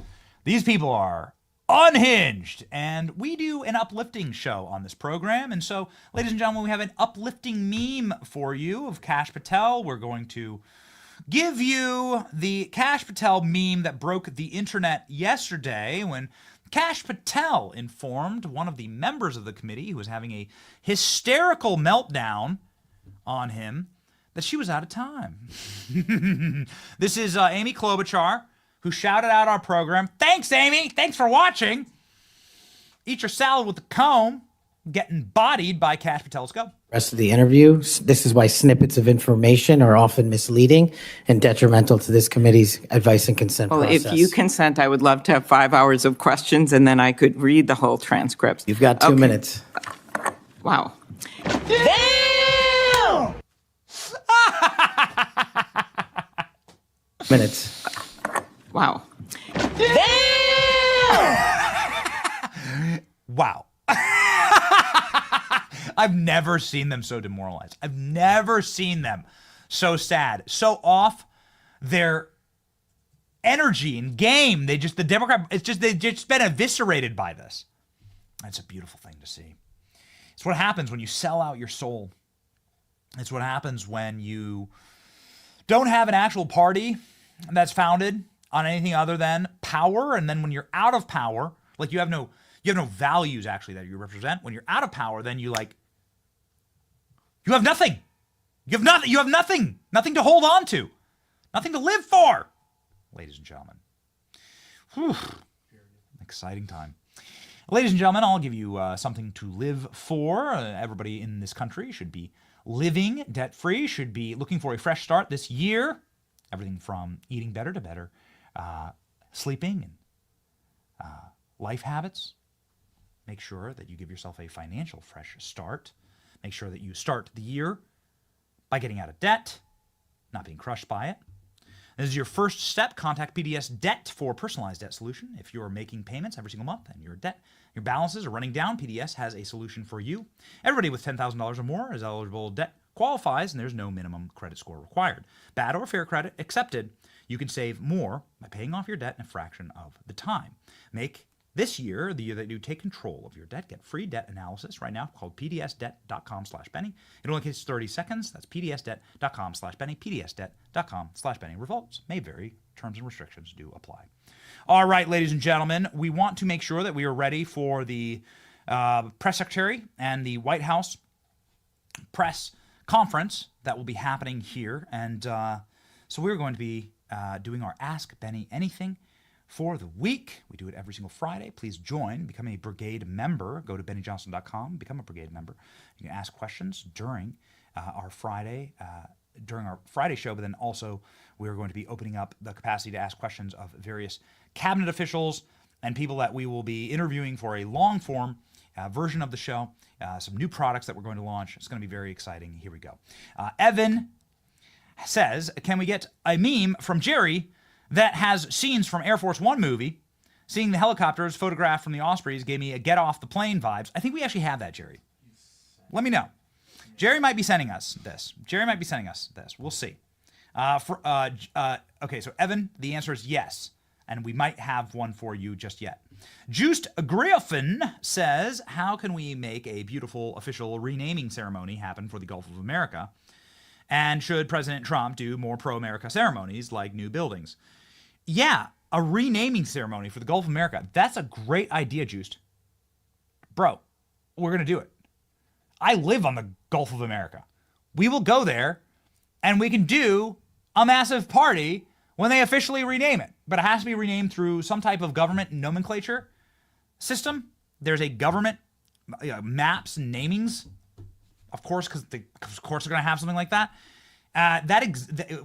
These people are unhinged, and we do an uplifting show on this program. And so, ladies and gentlemen, we have an uplifting meme for you of Kash Patel. We're going to give you the Kash Patel meme that broke the internet yesterday when Kash Patel informed one of the members of the committee who was having a hysterical meltdown on him that she was out of time. This is Amy Klobuchar, who shouted out our program. Thanks, Amy. Thanks for watching. Eat your salad with a comb. Getting bodied by Kash Patel. Let's go. Rest of the interview. This is why snippets of information are often misleading and detrimental to this committee's advice and consent process. If you consent, I would love to have 5 hours of questions, and then I could read the whole transcript. You've got 2 minutes. Wow. Damn! Minutes. Wow. Damn! Wow. I've never seen them so demoralized. I've never seen them so sad, so off their energy and game. They've just been eviscerated by this. It's a beautiful thing to see. It's what happens when you sell out your soul. It's what happens when you don't have an actual party that's founded on anything other than power. And then when you're out of power, like you have no values actually that you represent. When you're out of power, then you have nothing. You have nothing to hold on to, nothing to live for, ladies and gentlemen. Whew. Exciting time. Ladies and gentlemen, I'll give you something to live for. Everybody in this country should be living debt-free, should be looking for a fresh start this year. Everything from eating better to better sleeping and life habits. Make sure that you give yourself a financial fresh start. Make sure that you start the year by getting out of debt, not being crushed by it. This is your first step. Contact PDS Debt for a personalized debt solution. If you're making payments every single month and your balances are running down, PDS has a solution for you. Everybody with $10,000 or more is eligible. Debt qualifies, and there's no minimum credit score required. Bad or fair credit accepted. You can save more by paying off your debt in a fraction of the time. Make This year, the year that you take control of your debt, get free debt analysis right now called pdsdebt.com/Benny. It only takes 30 seconds. That's pdsdebt.com/Benny, pdsdebt.com/Benny. Results may vary. Terms and restrictions do apply. All right, ladies and gentlemen, we want to make sure that we are ready for the press secretary and the White House press conference that will be happening here. And so we're going to be doing our Ask Benny Anything for the week. We do it every single Friday. Please join, become a brigade member. Go to bennyjohnson.com, become a brigade member. You can ask questions during our Friday show, but then also we're going to be opening up the capacity to ask questions of various cabinet officials and people that we will be interviewing for a long form version of the show. Some new products that we're going to launch. It's going to be very exciting. Here we go. Evan says, can we get a meme from Jerry that has scenes from Air Force One movie? Seeing the helicopters photographed from the Ospreys gave me a get off the plane vibes. I think we actually have that, Jerry. Let me know. Jerry might be sending us this. We'll see. Okay, so Evan, the answer is yes. And we might have one for you just yet. Juiced Griffin says, how can we make a beautiful official renaming ceremony happen for the Gulf of America? And should President Trump do more pro-America ceremonies like new buildings? Yeah, a renaming ceremony for the Gulf of America. That's a great idea, Juiced. Bro, we're going to do it. I live on the Gulf of America. We will go there and we can do a massive party when they officially rename it. But it has to be renamed through some type of government nomenclature system. There's a government maps and namings, of course, because they're going to have something like that.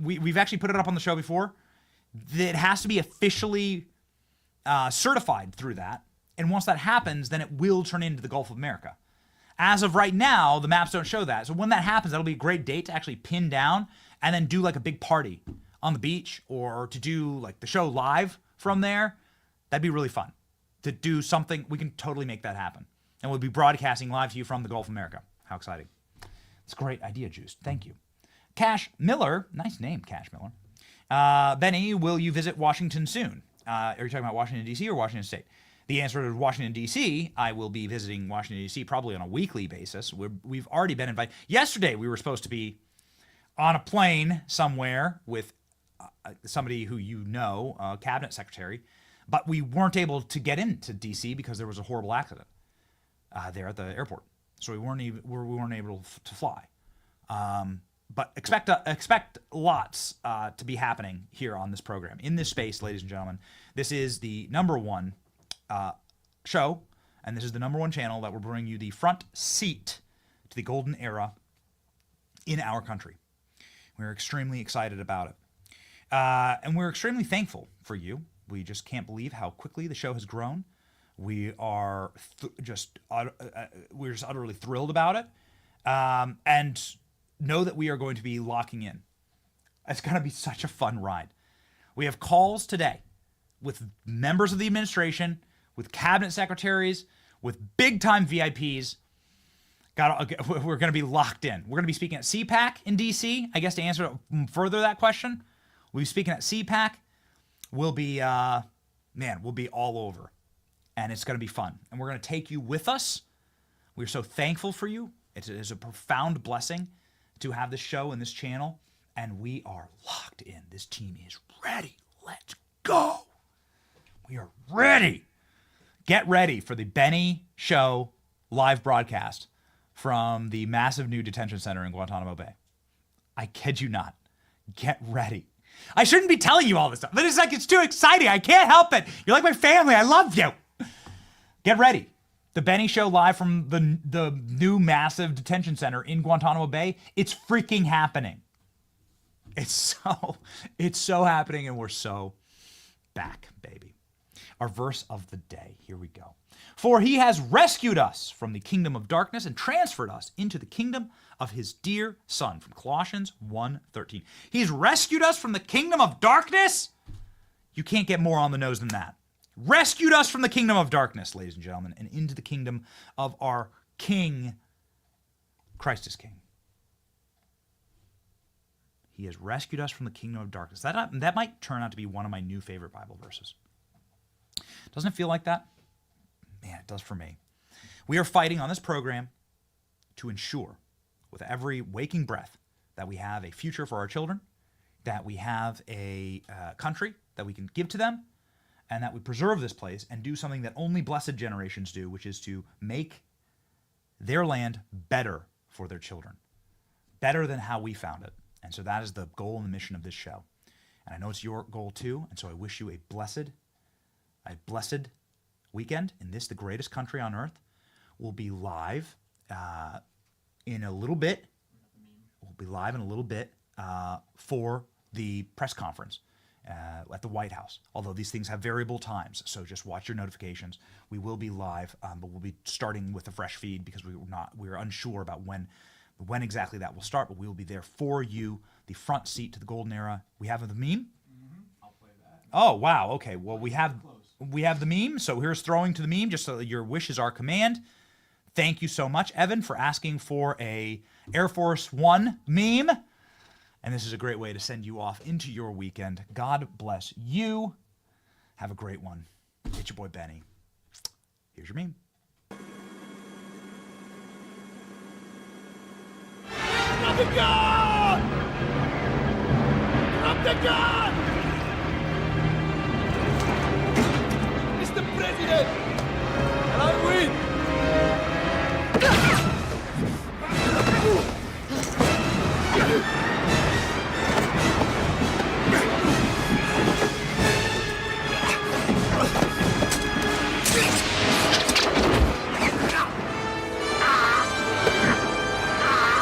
We've actually put it up on the show before. It has to be officially certified through that. And once that happens, then it will turn into the Gulf of America. As of right now, the maps don't show that. So when that happens, that'll be a great date to actually pin down and then do like a big party on the beach, or to do like the show live from there. That'd be really fun. To do something, we can totally make that happen. And we'll be broadcasting live to you from the Gulf of America. How exciting. It's a great idea, Juice. Thank you. Cash Miller, nice name, Cash Miller. Benny, will you visit Washington soon? Are you talking about Washington, D.C. or Washington State? The answer is Washington, D.C. I will be visiting Washington, D.C. probably on a weekly basis. We've already been invited. Yesterday, we were supposed to be on a plane somewhere with somebody who you know, cabinet secretary, but we weren't able to get into D.C. because there was a horrible accident there at the airport. So we weren't able to fly. But expect lots to be happening here on this program. In this space, ladies and gentlemen, this is the #1 show, and this is the #1 channel that will bring you the front seat to the golden era in our country. We're extremely excited about it. And we're extremely thankful for you. We just can't believe how quickly the show has grown. We are we're just utterly thrilled about it. And know that we are going to be locking in. It's going to be such a fun ride. We have calls today with members of the administration, with cabinet secretaries, with big-time VIPs. We're going to be locked in. We're going to be speaking at CPAC in D.C. I guess to answer further that question, we'll be speaking at CPAC. We'll be all over. And it's going to be fun. And we're going to take you with us. We're so thankful for you. It is a profound blessing to have this show and this channel. And we are locked in. This team is ready. Let's go. We are ready. Get ready for the Benny Show live broadcast from the massive new detention center in Guantanamo Bay. I kid you not. Get ready. I shouldn't be telling you all this stuff, but it's too exciting. I can't help it. You're like my family. I love you. Get ready. The Benny Show live from the new massive detention center in Guantanamo Bay. It's freaking happening. It's so happening, and we're so back, baby. Our verse of the day. Here we go. For he has rescued us from the kingdom of darkness and transferred us into the kingdom of his dear son, from Colossians 1:13. He's rescued us from the kingdom of darkness. You can't get more on the nose than that. Rescued us from the kingdom of darkness, ladies and gentlemen, and into the kingdom of our King. Christ is King. He has rescued us from the kingdom of darkness. That might turn out to be one of my new favorite Bible verses. Doesn't it feel like that? Man, it does for me. We are fighting on this program to ensure, with every waking breath, that we have a future for our children, that we have a country that we can give to them, and that we preserve this place and do something that only blessed generations do, which is to make their land better for their children, better than how we found it. And so that is the goal and the mission of this show. And I know it's your goal too, and so I wish you a blessed weekend in this, the greatest country on earth. We'll be live in a little bit. For the press conference at the White House, although these things have variable times, so just watch your notifications. We will be live, but we'll be starting with a fresh feed because we're unsure about when exactly that will start, but we will be there for you, the front seat to the golden era. We have the meme? I'll play that. Oh, wow, okay. Well, we have the meme, so here's throwing to the meme, just so that your wish is our command. Thank you so much, Evan, for asking for a Air Force One meme. And this is a great way to send you off into your weekend. God bless you. Have a great one. It's your boy, Benny. Here's your meme. Drop the gun! Drop the gun! Mr. President! And I win!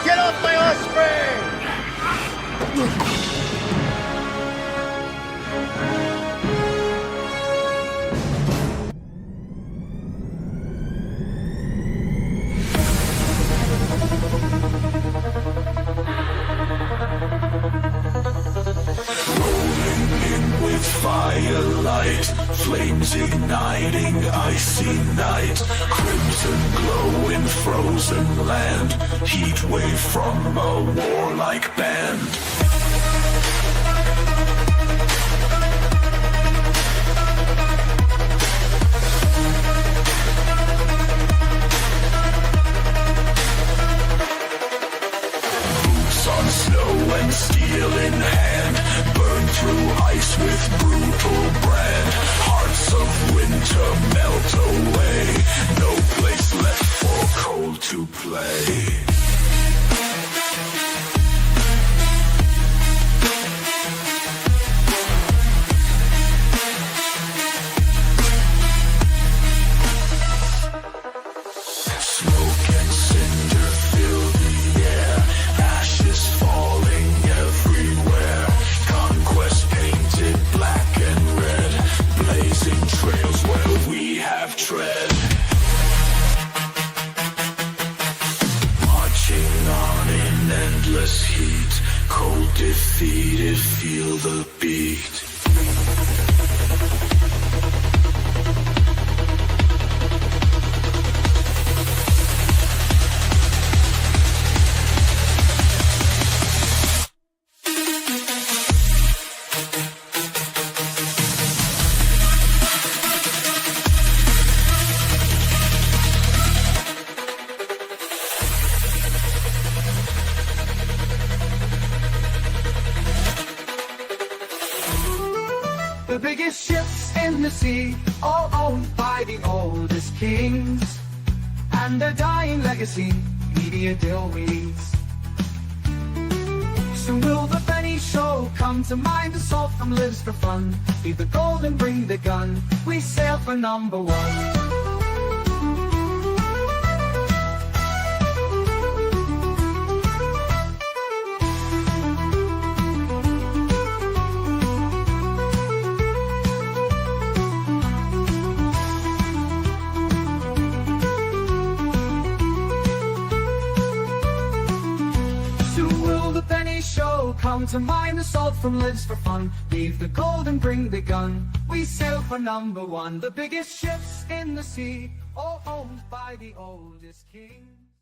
Get off my Osprey! Firelight, flames igniting icy night, crimson glow in frozen land, heat wave from a warlike band. On snow and steel in hand, burn through ice with brutal brand. Hearts of winter melt away, no place left for cold to play. Smoke and cinder fill the air, ashes falling everywhere. Conquest painted black and red, blazing trails where we have tread. Marching on in endless heat, cold defeated, feel the beat. The biggest ships in the sea, all owned by the oldest kings, and their dying legacy, media deal reads. Soon will the Benny Show come to mind, the salt from lives for fun. Leave the gold and bring the gun, we sail for number one. Show come to mind, the salt from lives for fun. Leave the gold and bring the gun, we sail for number one. The biggest ships in the sea, all owned by the oldest kings.